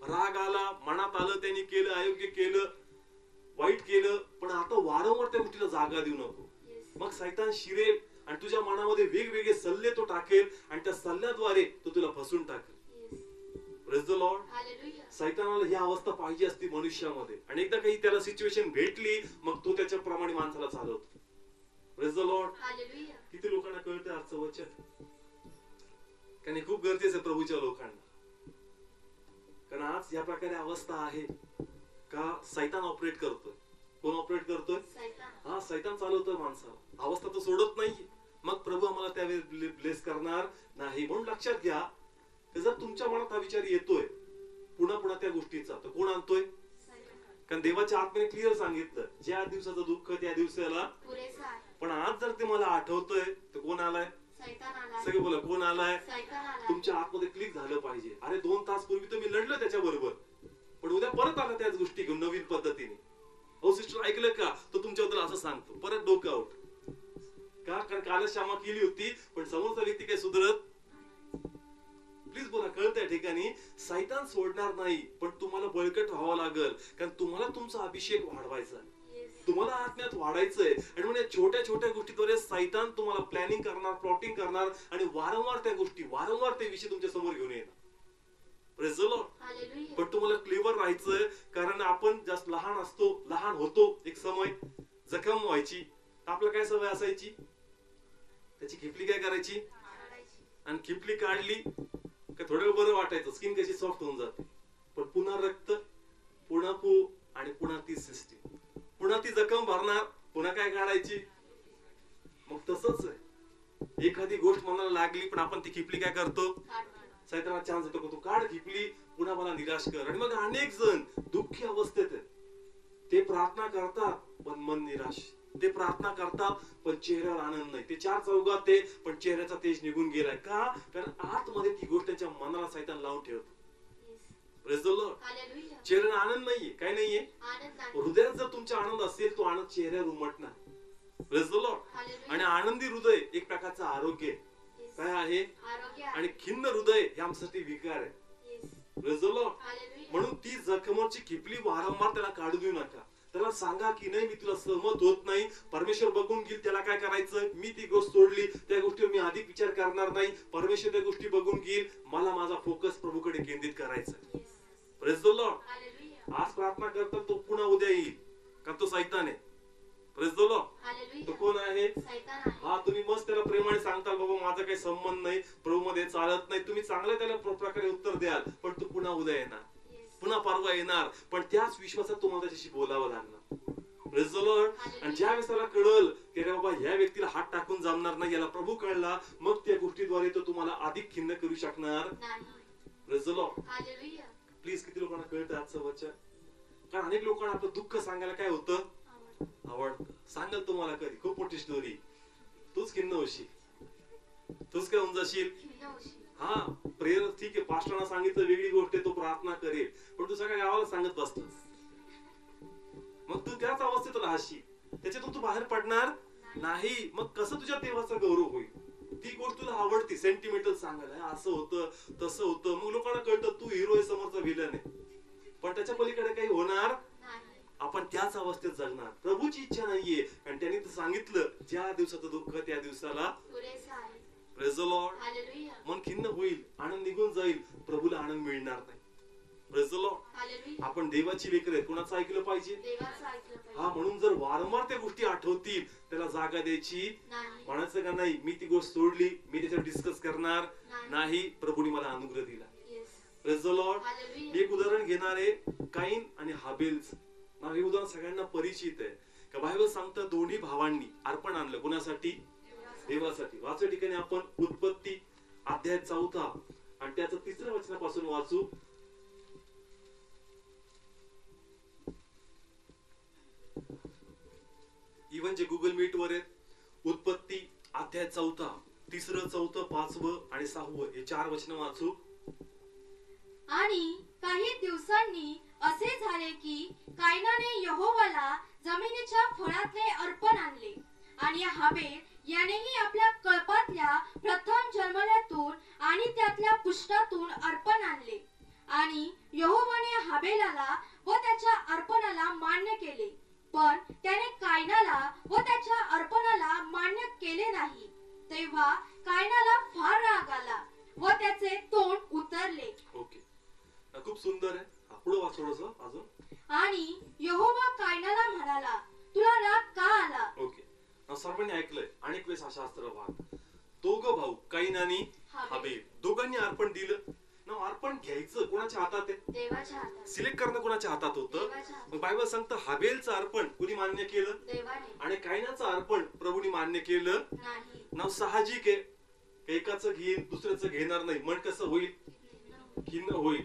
A: राग आला, मनात आलं, त्यांनी केलं, अयोग्य केलं, वाईट केलं, पण आता वारंवार त्या गोष्टीला जागा देऊ नको.
B: येस.
A: मग सैतान शिरेल आणि तुझ्या मनामध्ये वेगवेगळे सल्ले तो टाकेल आणि त्या सल्ल्याद्वारे तो तुला फसून टाकेल.
B: Yes.
A: Praise the Lord.
B: Hallelujah.
A: सैतानाला ही अवस्था पाहिजे असती मनुष्यामध्ये, आणि एकदा काही त्याला सिच्युएशन भेटली मग तो त्याच्याप्रमाणे माणसाला चालवतो. Praise the Lord.
B: हालेलुया.
A: किती लोकांना कळतंय आजचं वचन, कारण हे खूप गरजेचं आहे प्रभूच्या लोकांना. कारण आज या प्रकारे अवस्था आहे का सैतान ऑपरेट करतोय. कोण ऑपरेट करतोय?
B: सैतान.
A: हा, सैतान चालवतोय माणसाला. अवस्था तो सोडत नाहीये, मग प्रभू आम्हाला त्यावेळी ब्लेस करणार नाही. म्हणून लक्षात घ्या, जर तुमच्या मनात हा विचार येतोय पुन्हा त्या गोष्टीचा, तर कोण आणतोय?
B: सैतान.
A: कारण देवाच्या आत्म्याने क्लिअर सांगितलं ज्या दिवसाचं दुःख त्या दिवसाला.
B: पुरेसा आहे.
A: पण आज जर ते मला आठवतोय तर कोण आलाय?
B: सैतान आला.
A: सगळे बोला कोण आलाय?
B: सैतान आला.
A: तुमच्या आतमध्ये क्लिक झालं पाहिजे. अरे 2 तास पूर्वी तर मी लढलो त्याच्या बरोबर, पण उद्या परत आला त्याच गोष्टी घेऊन नवीन पद्धतीने. हो सिस्टर ऐकलं का, तो तुमच्याबद्दल असं सांगतो, परत डोकं आउट का, कारण कालच क्षमा केली होती पण समोरचा व्यक्ती काय सुधरत. प्लीज बोला कळत त्या ठिकाणी सैतान सोडणार नाही, पण तुम्हाला बळकट व्हावं लागेल, कारण तुम्हाला तुमचा अभिषेक वाढवायचा.
B: येस.
A: तुम्हाला आत्म्यात वाढायचंय आणि म्हणजे छोट्या छोट्या गोष्टीद्वारे सैतान तुम्हाला प्लॅनिंग करणार, प्लॉटिंग करणार आणि वारंवार त्या गोष्टी, वारंवार ते विषय तुमच्या समोर घेऊन येणार. Praise the Lord.
B: हालेलुया.
A: पण तुम्हाला क्लेवर राहायचंय, कारण आपण जास्त लहान होतो एक समय, जखम व्हायची, आपल्याला काय सवय असायची, त्याची खिपली काय करायची, आणि खिपली काढली का थोडं बरं वाटायचं, स्किन कशी सॉफ्ट होऊन जाते. पण पुन्हा रक्त, पुन्हा पू आणि पुन्हा ती सिस्टीम, पुन्हा ती जखम भरणार, पुन्हा काय काढायची. मग तसंच आहे, एखादी गोष्ट मनाला लागली पण आपण ती खिपली काय करतो, सैतानाला चान्स देतो, तू काढ खिपली, पुन्हा मला निराश कर. आणि मग अनेक जण दुःखी अवस्थेत आहेत, ते प्रार्थना करतात पण मन निराश, ते प्रार्थना करतात पण चेहऱ्यावर आनंद नाही, ते चार चौघात ते पण चेहऱ्याचा तेज निघून गेलाय. का? कारण आतमध्ये ती गोष्ट त्यांच्या मनाला सैतान लावून ठेवतो. Praise the Lord. चेहऱ्याला आनंद नाहीये, काय नाहीये, हृदयात जर तुमचा आनंद असेल, तो आनंद चेहऱ्यावर उमटणार. Praise the Lord. आणि आनंदी हृदय एक प्रकारचं आरोग्य काय आहे, आणि खिन्न हृदय हे आमच्यासाठी विकार आहे. Praise the Lord. म्हणून ती जखमची खिपली वारंवार त्याला काढू देऊ नका. त्याला सांगा की नाही, मी तुला सहमत होत नाही, परमेश्वर बघून घेईल, त्याला काय करायचं, मी ती गोष्ट सोडली, त्या गोष्टीवर मी अधिक विचार करणार नाही, परमेश्वर त्या गोष्टी बघून घेईल, मला माझा फोकस प्रभूकडे केंद्रित करायचा. Praise the Lord. आज प्रार्थना करतात, तो पुन्हा उद्या येईल, का तो सैतान आहे. Praise the Lord. तो कोण आहे, हा. तुम्ही मस्त त्याला प्रेमाने सांगताल, बाबा माझा काही संबंध नाही, प्रभू मध्ये चालत नाही, तुम्ही चांगलं त्याला प्रकारे उत्तर द्याल, पण तो पुन्हा उद्या येणार, पुन्हा परवा येणार, पण त्याच विश्वासात तुम्हाला त्याच्याशी बोलावं लागणार. Praise the Lord. आणि ज्या वेळेस त्याला कळल की रे बाबा ह्या व्यक्तीला हात टाकून जमणार नाही, याला प्रभू कळला, मग त्या गोष्टीद्वारे तो तुम्हाला अधिक खिन्न करू शकणार नाही. Praise the Lord. प्लीज, किती लोकांना कळतं आजचं वचन? कारण अनेक लोकांना आपलं दुःख सांगायला काय होतं, आवडतं. सांगाल तुम्हाला कधी खूप मोठी स्टोरी, तूच खिन्न होशील, तूच काय होऊन जाशील. हा, प्रेयर ठीक आहे, पास्टरना सांगितलं वेगळी गोष्ट आहे, तो प्रार्थना करेल, पण तू सगळ्या गावाला सांगत बसलास, मग तू त्याच अवस्थेत राहशील, त्याच्यातून तू बाहेर पडणार नाही. मग कसं तुझ्या देवाचा गौरव होईल? ती गोष्ट तुला आवडती, सेंटिमेंटल सांगायला, असं होतं तसं होतं, मग लोकांना कळतं तू हिरो आहे, समोरचा विलन आहे, पण त्याच्या पलीकडे काही होणार. आपण त्याच अवस्थेत जगणार. प्रभूची इच्छा नाहीये, कारण त्यांनी तर सांगितलं, ज्या दिवसाचं दुःख त्या दिवसाला प्रेज द लॉर्ड. मन खिन्न होईल, आनंद निघून जाईल, प्रभूला आनंद मिळणार नाही. Praise the Lord. आपण देवाची लेकरं आहेत, कोणाचं ऐकलं पाहिजे, हा. म्हणून जर वारंवार त्या गोष्टी आठवतील, त्याला जागा द्यायची, म्हणायचं का नाही, मी ती गोष्ट सोडली, मी त्याच्यावर डिस्कस करणार नाही, प्रभूने मला अनुग्रह दिला. Praise the Lord. एक उदाहरण घेणार आहे, काईन आणि हाबेलचं. हे उदाहरण सगळ्यांना परिचित आहे. का बायबल सांगतं, दोन्ही भावांनी अर्पण आणलं, कोणासाठी, देवासाठी. वाचू ठिकाणी आपण उत्पत्ती अध्याय 4 आणि त्याचं 3 वचनापासून वाचू. इव्हन जे गुगल मीट वर आहेत, उत्पत्ती अध्याय 4, 3, 4, 5 आणि 6 हे 4 वचन वाचू.
B: आणि काही दिवसांनी असे झाले की कायनाने यहोवाला जमिनीच्या फळातले अर्पण आणले, आणि हाबेल यानेही आपल्या कळपातल्या प्रथम जन्मल्यातून आणि त्यातल्या पुष्टातून अर्पण आणले. आणि यहोवाने हाबेलाला व त्याच्या अर्पणाला मान्य केले, पण त्याने कायनाला व त्याच्या अर्पणाला मान्य केले नाही. तेव्हा कायनाला फार राग आला व त्याचे तोंड उतरले.
A: ओके, खूप सुंदर आहे. पुढे वाच थोडंसं अजून.
B: आणि यहोवा कायनाला म्हणाला, तुला राग का आला?
A: ओके, सर्वांनी ऐकलंय, अनेक वेळेस शास्त्र भाग. दोघं भाऊ काईन आणि हाबेल, दोघांनी अर्पण दिलं ना. अर्पण घ्यायचं कोणाच्या हातात आहे,
B: देवाच्या हातात.
A: सिलेक्ट करणं कोणाच्या हातात होतं. मग बायबल सांगतं, हाबेलचं अर्पण कुणी मान्य केलं,
B: देवाने.
A: आणि कायनाचं अर्पण प्रभूने मान्य केलं
B: नाही.
A: ना. साहजिक आहे, एकाचं घेईन दुसऱ्याचं घेणार नाही, मन कसं होईल, खिन्न होईल.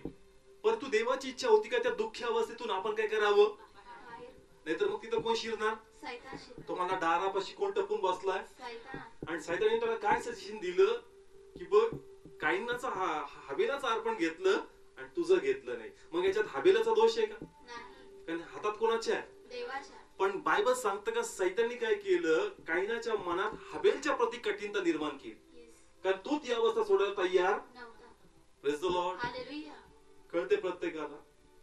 A: परंतु देवाची इच्छा होती का त्या दुःखी अवस्थेतून आपण काय करावं, नाहीतर मग तिथं कोण शिरणार, तुम्हाला दारापाशी कोण टपून बसलाय, आणि सैतानाने त्याला काय सजेशन दिलं की बघ, काईनाचा हाबेलाचं अर्पण घेतलं आणि तुझं घेतलं नाही. मग याच्यात हाबेलाचा दोष आहे का, कारण हातात कोणाच्या आहे, देवाच्या. पण बायबल सांगतं का सैतानाने काय केलं, काईनाच्या मनात हाबेलच्या प्रती कठीणता निर्माण केली, कारण तो ती अवस्था सोडायला तयार नव्हता. Praise the Lord. कळते प्रत्येकाला.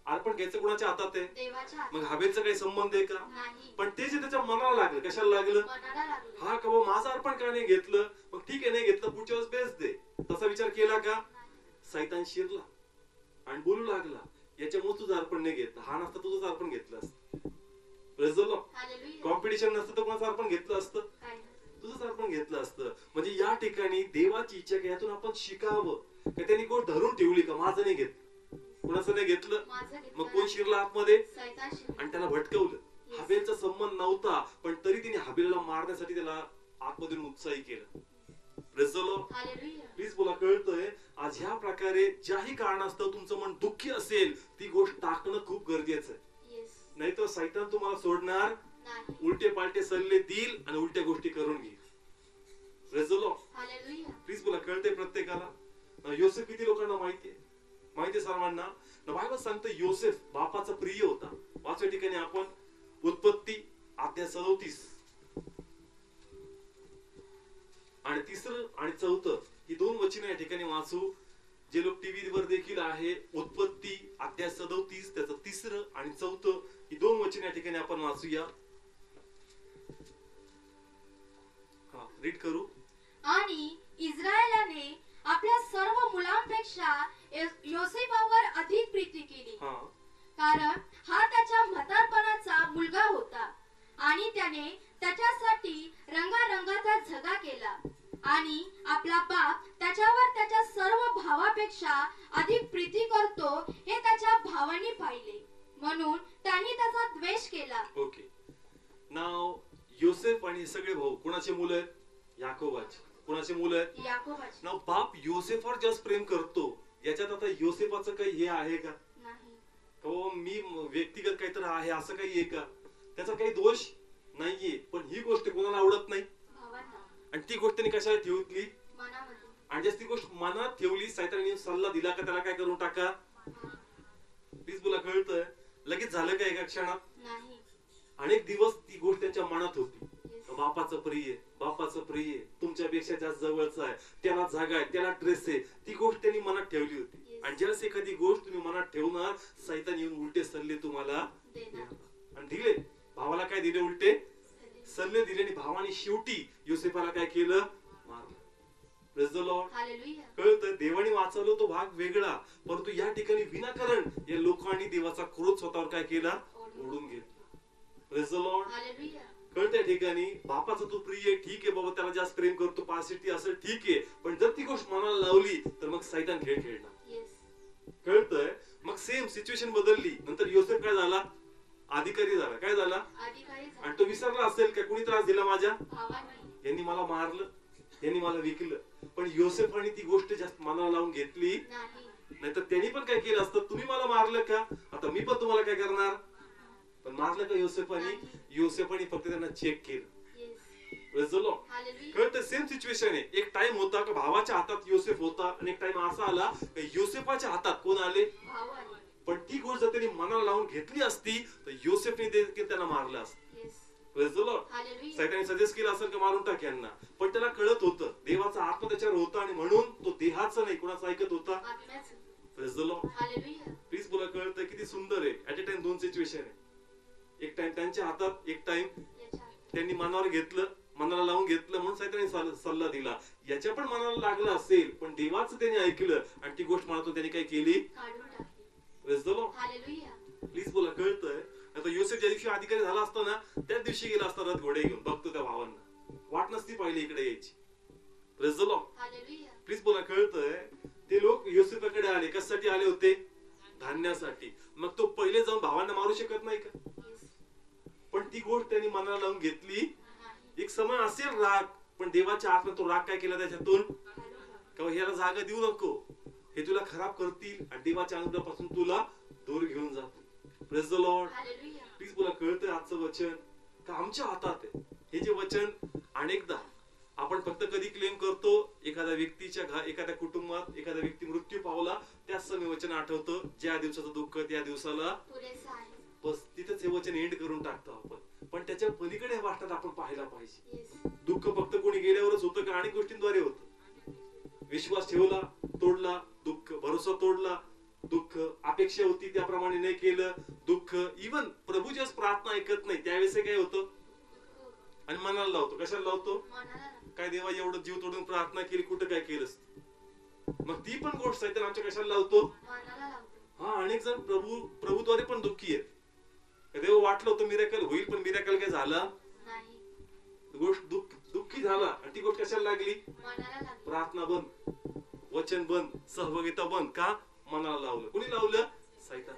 A: अर्पण घ्यायचं कोणाच्या हातात आहे?
B: देवाच्या हातात.
A: मग हाबेलचा काही संबंध आहे का?
B: नाही.
A: पण ते जे त्याच्या मनाला लागलं, कशाला लागलं?
B: मनाला लागलं.
A: हा का बाबा माझं अर्पण का नाही घेतलं? मग ठीक आहे, नाही घेतलं, पुढच्या वेळेस बेस दे. तसा विचार केला का? सैतान शिरला आणि बोलू लागला, याच्यामुळे तुझं अर्पण नाही घेतलं, हा नसता तुझंच अर्पण घेतलं असतं. Praise the Lord.
B: Hallelujah.
A: Competition नसतं तर कोणाचं अर्पण घेतलं असतं?
B: काय नसतं.
A: तुझंच अर्पण घेतलं असतं. म्हणजे या ठिकाणी देवाची इच्छा की यातून आपण शिकावं, का त्यांनी गोष्ट धरून ठेवली का माझं नाही घेतलं, कुणाचं नाही घेतलं.
B: माझं घेतलं.
A: मग कोण शिरला आतमध्ये
B: सैतान शिरला.
A: आणि त्याला भटकवलं. हाबेलचा संबंध नव्हता, पण तरी तिने हाबेलला मारण्यासाठी त्याला आतमधून उत्साही केलं. Praise the Lord.
B: Hallelujah.
A: Please बोला, कळतंय? आज ह्या प्रकारे ज्याही कारणास्तव तुमचं मन दुःखी असेल, ती गोष्ट टाकणं खूप गरजेचं आहे.
B: येस.
A: नाहीतर सैतान तुम्हाला सोडणार
B: नाही.
A: उलटे पालटे सल्ले देईल आणि उलट्या गोष्टी करून घेईल. Praise the Lord.
B: Hallelujah.
A: Please बोला, कळतंय प्रत्येकाला? योसेफ किती लोकांना माहितीये? माहितीये सर्वांना? बायबल सांगतं योसेफ बापाचा प्रिय होता. पाचव्या ठिकाणी आपण उत्पत्ती अध्याय 37 आणि 3 आणि 4 ही 2 वचने या ठिकाणी वाचू. जे लोक टीव्ही वर देखील आहे, उत्पत्ती अध्याय 37 त्याचं 3 आणि 4 ही 2 वचने या ठिकाणी आपण वाचूया. हा, रीड करू.
B: आणि इस्रायलाने आपल्या सर्व मुलांपेक्षा योसेफावर अधिक प्रीती केली,
A: हा,
B: कारण हा त्याच्या म्हातारपणाचा मुलगा होता आणि त्याने त्याच्यासाठी रंगारंगाचा झगा केला आणि आपला बाप त्याच्यावर त्याच्या सर्व भावापेक्षा अधिक प्रीती करतो हे त्याच्या भावांनी पाहिले, म्हणून त्यांनी त्याचा द्वेष केला.
A: ओके. नाव योसेफ आणि हे सगळे भाऊ कुणाचे मुलं आहेत? याकोबाचे. कुणाचे मुलं आहेत?
B: याकोबाचे.
A: नाव बाप योसेफवर जास्त प्रेम करतो, याच्यात आता योसेफाचं काही हे आहे का?
B: नाही.
A: हो, मी व्यक्तिगत काहीतरी आहे असं काही आहे का? त्याचा काही दोष नाहीये, पण ही गोष्ट कोणाला आवडत नाही
B: भावांना.
A: आणि ती गोष्ट त्यांनी कशाला ठेवली?
B: मनामध्ये.
A: आणि जर ती गोष्ट मनात ठेवली, सैतानाने सल्ला दिला का त्याला काय करून टाका? प्लीज बोला, कळतंय? लगेच झालं का एका क्षणात?
B: नाही.
A: अनेक दिवस ती गोष्ट त्यांच्या मनात होती.
B: येस.
A: बापाचं प्रिय, बापाचं प्रिय, तुमच्यापेक्षा जास्त जवळचं आहे, त्याला जागा आहे, त्याला ड्रेस आहे, ती गोष्ट त्यांनी मनात ठेवली होती.
B: Yes.
A: आणि ज्यावेळेस एखादी गोष्ट तुम्ही मनात ठेवणार, सैतान येऊन उलटे सल्ले तुम्हाला
B: देणार.
A: आणि दिले. भावाला काय दिले? उलटे सल्ले दिले. आणि भावाने शेवटी योसेफाला काय केलं? मारलं. Praise the Lord.
B: हालेलुया.
A: कळतं? देवाने वाचवलं तो भाग वेगळा, परंतु या ठिकाणी विनाकारण या लोकांनी देवाचा क्रोध स्वतःवर काय केला? ओढून घेतला. Praise the Lord.
B: हालेलुया.
A: कळत्या ठिकाणी बापाचा तो प्रिय, ठीक आहे बाबा, त्याला जास्त प्रेम करतो, पासिटी असेल, ठीक आहे, पण जर ती गोष्ट मनाला लावली तर मग सैतान खेळ खेळणार.
B: येस.
A: कळतंय? मग सेम सिच्युएशन बदलली. नंतर योसेफ काय झाला? अधिकारी झाला. काय झाला?
B: अधिकारी झाला.
A: आणि तो विसरला असेल का कुणी त्रास दिला माझ्या?
B: भावांनी.
A: यांनी मला मारलं, यांनी मला विकलं. पण योसेफाने ती गोष्ट जास्त मनाला लावून घेतली
B: नाही.
A: नाहीतर त्यांनी पण काय केलं असतं? तुम्ही मला मारलं का, आता मी पण तुम्हाला काय करणार? पण मारलं का योसेफाने? योसेफाने फक्त त्यांना चेक केलं.
B: Yes.
A: Praise the Lord.
B: Hallelujah.
A: कळतं? सेम सिच्युएशन आहे. एक टाइम होता का भावाच्या हातात योसेफ होता आणि एक टाइम असा आला का योसेफाच्या हातात कोण आले?
B: भावांनी.
A: पण ती गोष्ट जर त्यांनी मनाला लावून घेतली असती तर योसेफने देखील त्यांना मारलं असतं.
B: Yes.
A: Praise the Lord.
B: Hallelujah.
A: सैताने सजेस्ट केलं असेल का मारून टाक यांना, पण त्याला कळत होतं देवाचा आत्मा त्याच्यावर होता आणि म्हणून तो देहाचं नाही कोणाचं ऐकत होता?
B: आत्म्याचं.
A: Praise the Lord.
B: Hallelujah.
A: Please बोला, कळतं? किती सुंदर आहे. ऍट अ टाइम 2 सिच्युएशन आहे. एक टाइम त्यांच्या हातात, एक टाइम
B: याच्या.
A: त्यांनी मनावर घेतलं, मनाला लावून घेतलं, म्हणून सैताने सल्ला दिला. याच्या पण मनाला लागलं असेल, पण देवाचं त्यांनी ऐकलं आणि ती गोष्ट मनातून त्यांनी काय केली?
B: काढून टाकली.
A: Praise the Lord.
B: Hallelujah.
A: Please बोला, कळतंय? आता योसेफ ज्या दिवशी अधिकारी झाला असता ना, त्याच दिवशी गेला असता रथ घोडे घेऊन, बघतो त्या भावांना, वाट नसती पाहिली इकडे यायची. Praise the Lord.
B: Hallelujah.
A: Please बोला, कळतंय? ते लोक योसेफाकडे आले, कशासाठी आले होते? धान्यासाठी. मग तो पहिले जाऊन भावांना मारू शकत नाही का?
B: येस.
A: पण ती गोष्ट त्यांनी मनाला लावून घेतली.
B: नाही.
A: एक समय असेल राग, पण देवाच्या आत्म्यात तो राग काय केला त्याच्यातून?
B: हालेलुया.
A: का ह्याला जागा देऊ नको, हे तुला खराब करतील आणि देवाच्या अनुग्रहापासून तुला दूर घेऊन जातील. Praise the Lord.
B: Hallelujah.
A: Please बोला, कळतंय? आजचं वचन का आमच्या हातात आहे. हे जे वचन अनेकदा आपण फक्त कधी क्लेम करतो, एखाद्या व्यक्तीच्या एखाद्या कुटुंबात एखादा व्यक्ती मृत्यू पावला, त्याच समय वचन आठवतं, ज्या दिवसाचं दुःख त्या दिवसाला
B: पुरेसा आहे.
A: बस तिथंच हे वचन एंड करून टाकतो आपण. पण त्याच्या पलीकडे हे वाटतात आपण पाहायला पाहिजे.
B: येस.
A: दुःख फक्त कोणी गेल्यावरच होतं का? अनेक गोष्टींद्वारे होतं. विश्वास ठेवला, तोडला, दुःख, भरोसा तोडला, दुःख, अपेक्षा होती त्याप्रमाणे नाही केलं, दुःख. इवन प्रभू जेव्हा प्रार्थना ऐकत नाही त्यावेळेस काय होतं, आणि मनाला लावतो. कशाला लावतो? काय देवा एवढं जीव तोडून प्रार्थना केली, कुठं काय केलंस? मग ती पण गोष्ट आहे तर आमच्या कशाला लावतो? हा, अनेक जण प्रभूद्वारे पण दुःखी आहेत. देव वाटलं होतं मिरेकल होईल, पण मिरेकल काय झालं? गोष्ट दुःखी झाला. आणि ती गोष्ट कशाला लागली? प्रार्थना बंद, वचन बंद, सहभागिता बंद. का? मनाला लावलं. कोणी लावलं? सैतान.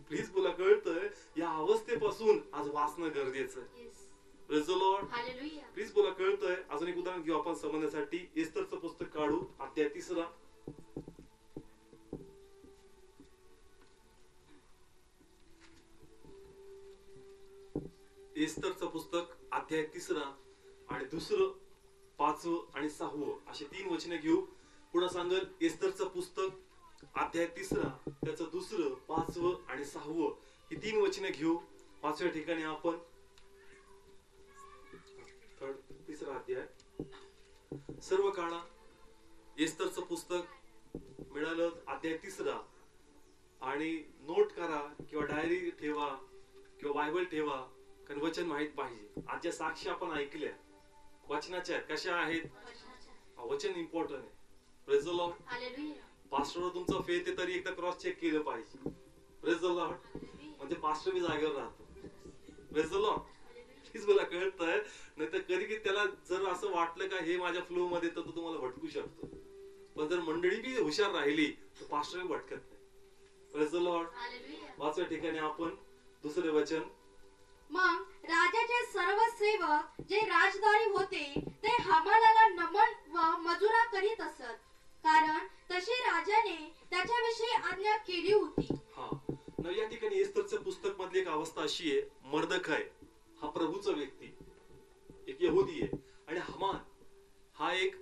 A: प्लीज बोला, कळतंय? या अवस्थेपासून आज वाचणं गरजेचं आहे. Praise the Lord. प्लीज बोला, कळतंय? अजून एक उदाहरण घेऊ आपण समजण्यासाठी. एस्तरचं पुस्तक काढू, अध्याय 3. एस्तरचं पुस्तक अध्याय 3 आणि 2, 5 आणि 6 असे 3 वचने घेऊ. पुन्हा सांगल, एस्तरचं पुस्तक अध्याय 3 त्याचं 2, 5 आणि 6 ही 3 वचने घेऊ. 5व्या ठिकाणी आपण 3रा अध्याय. सर्व काळा एस्तरचं पुस्तक मिळालं, अध्याय 3 आणि नोट करा किंवा डायरी ठेवा किंवा बायबल ठेवा, कारण वचन माहित पाहिजे. आज ज्या साक्षी आपण ऐकल्या वचनाच्या आहेत, कशा आहेत? वचन इम्पॉर्टंट आहे. Praise the Lord. पास्टरवर तुमचा फेथ आहे तरी एकदा क्रॉस चेक केलं पाहिजे. Praise the Lord. म्हणजे पास्टर मी जागेवर राहतो. Praise the Lord. हीच मला कळतंय. नाहीतर कधी कधी त्याला जर असं वाटलं का हे माझ्या फ्लो मध्ये, तर तो तुम्हाला भटकू शकतो. पण जर मंडळी बी हुशार राहिली तर पास्टर भटकत नाही. Praise the Lord. 5व्या ठिकाणी आपण 2रे वचन.
B: मग राजाचे सर्व सेवक जे राजदारी होते ते हामानाला नमन व मजुरा करीत असत, कारण तशी राजाने त्याच्याविषयी आज्ञा केली होती.
A: हा, या ठिकाणी एस्तरचं पुस्तक मधली एक अवस्था अशी आहे. मर्दखाय हा प्रभूचा व्यक्ती, एक यहुदी आहे, आणि हमान हा एक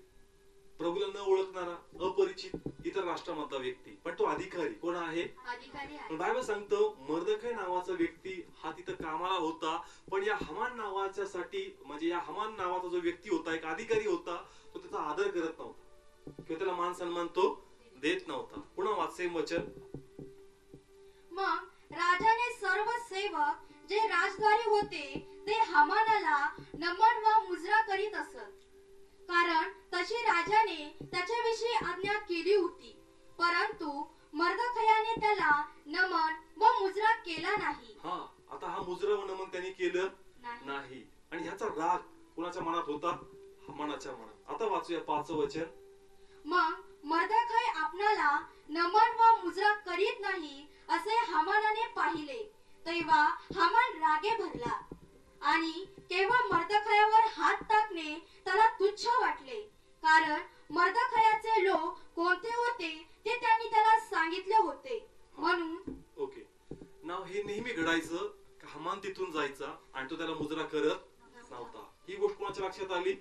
A: प्रभूला न ओळखणारा अपरिचित इतर राष्ट्रामधला व्यक्ती. पण तो अधिकारी. कोण आहे? पण बायबल सांगतो मर्दखाय नावाचा व्यक्ती हा तिथं कामाला होता, पण या हमान नावाच्या साठी, म्हणजे या हमान नावाचा जो व्यक्ती होता, एक अधिकारी होता, तो त्याचा आदर करत नव्हता किंवा त्याला मान सन्मान तो देत नव्हता. पुन्हा वाचसे वचन.
B: मग राजाने सर्व सेवक जे राजदारी होते ते हामानाला नमन व मुजरा करीत असत, कारण तशी राजाने त्याच्याविषयी आज्ञा केली होती. परंतु मर्दखयाने त्याला नमन व मुजरा केला नाही.
A: हा, आता हा मुजरा व नमन त्यांनी केलं नाही. आणि ह्याचा राग कुणाच्या मनात होता? हमानाच्या मनात. आता वाचूया 5 वचन.
B: मग मर्दखय आपणाला नमन व मुजरा करीत नाही असे हामानाने पाहिले, तेव्हा हामान रागे भरला आणि केवळ मर्दखयावर हात टाकणे त्याला तुच्छ वाटले, कारण मर्दखयाचे लोक कोणते होते ते त्यांनी त्याला सांगितले होते. म्हणून
A: ओके, नाव हे नेहमी घडायचं. हमान तिथून जायचा आणि तो त्याला मुजरा करत नव्हता. ही गोष्ट कोणाच्या लक्षात आली?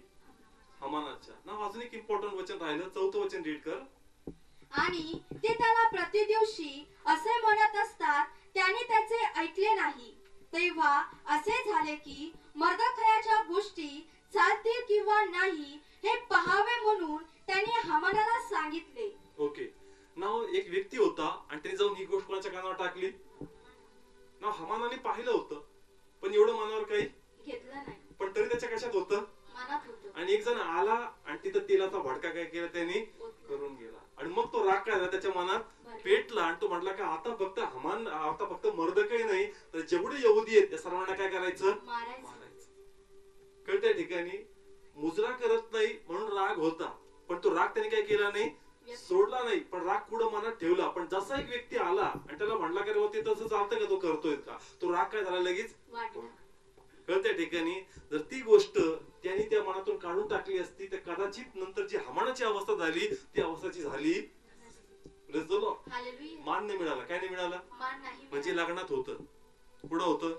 A: हमानाच्या. नाव अजून एक इम्पॉर्टंट वचन राहिलं. 4थं वचन रीड कर.
B: आणि ते त्याला प्रति दिवशी असे म्हणत असतात, त्याने त्याचे ऐकले नाही. तेव्हा असे झाले की मर्दखयाच्या गोष्टी चालतील किंवा नाही हे पहावे म्हणून त्यांनी हामानाला सांगितले.
A: ओके, नाव एक व्यक्ती होता आणि त्याने जाऊन ही गोष्ट कोणाच्या कानावर टाकली? नाव हमानाने पाहिलं होतं, पण एवढं मनावर काही
B: घेतलं नाही.
A: पण तरी त्याच्या कशात होतं?
B: मनात होतं.
A: आणि एक जण आला आणि तिथं तेलाचा भडका काय केला त्यांनी करून गेला. आणि मग तो राग काय झाला त्याच्या मनात पेटला आणि तो म्हटला का आता फक्त मर्दखाय नाही तर जेवढे यहुदी आहेत त्या सर्वांना काय करायचं? मारायचं. कळत्या ठिकाणी मुजरा करत नाही म्हणून राग होता, पण तो राग त्याने काय केला नाही? सोडला नाही, पण राग पुढे मनात ठेवला. पण जसा एक व्यक्ती आला आणि त्याला म्हणला का ते तसं चालतं का, तो करतोय का, तो राग काय झाला लगेच? कळत्या ठिकाणी जर ती गोष्ट त्यांनी त्या मनातून काढून टाकली असती तर कदाचित नंतर जी हमानाची अवस्था झाली ती अवस्थाची झाली. मान नाही मिळाला. काय नाही मिळाला? म्हणजे लग्नात होतं, पुढं होतं,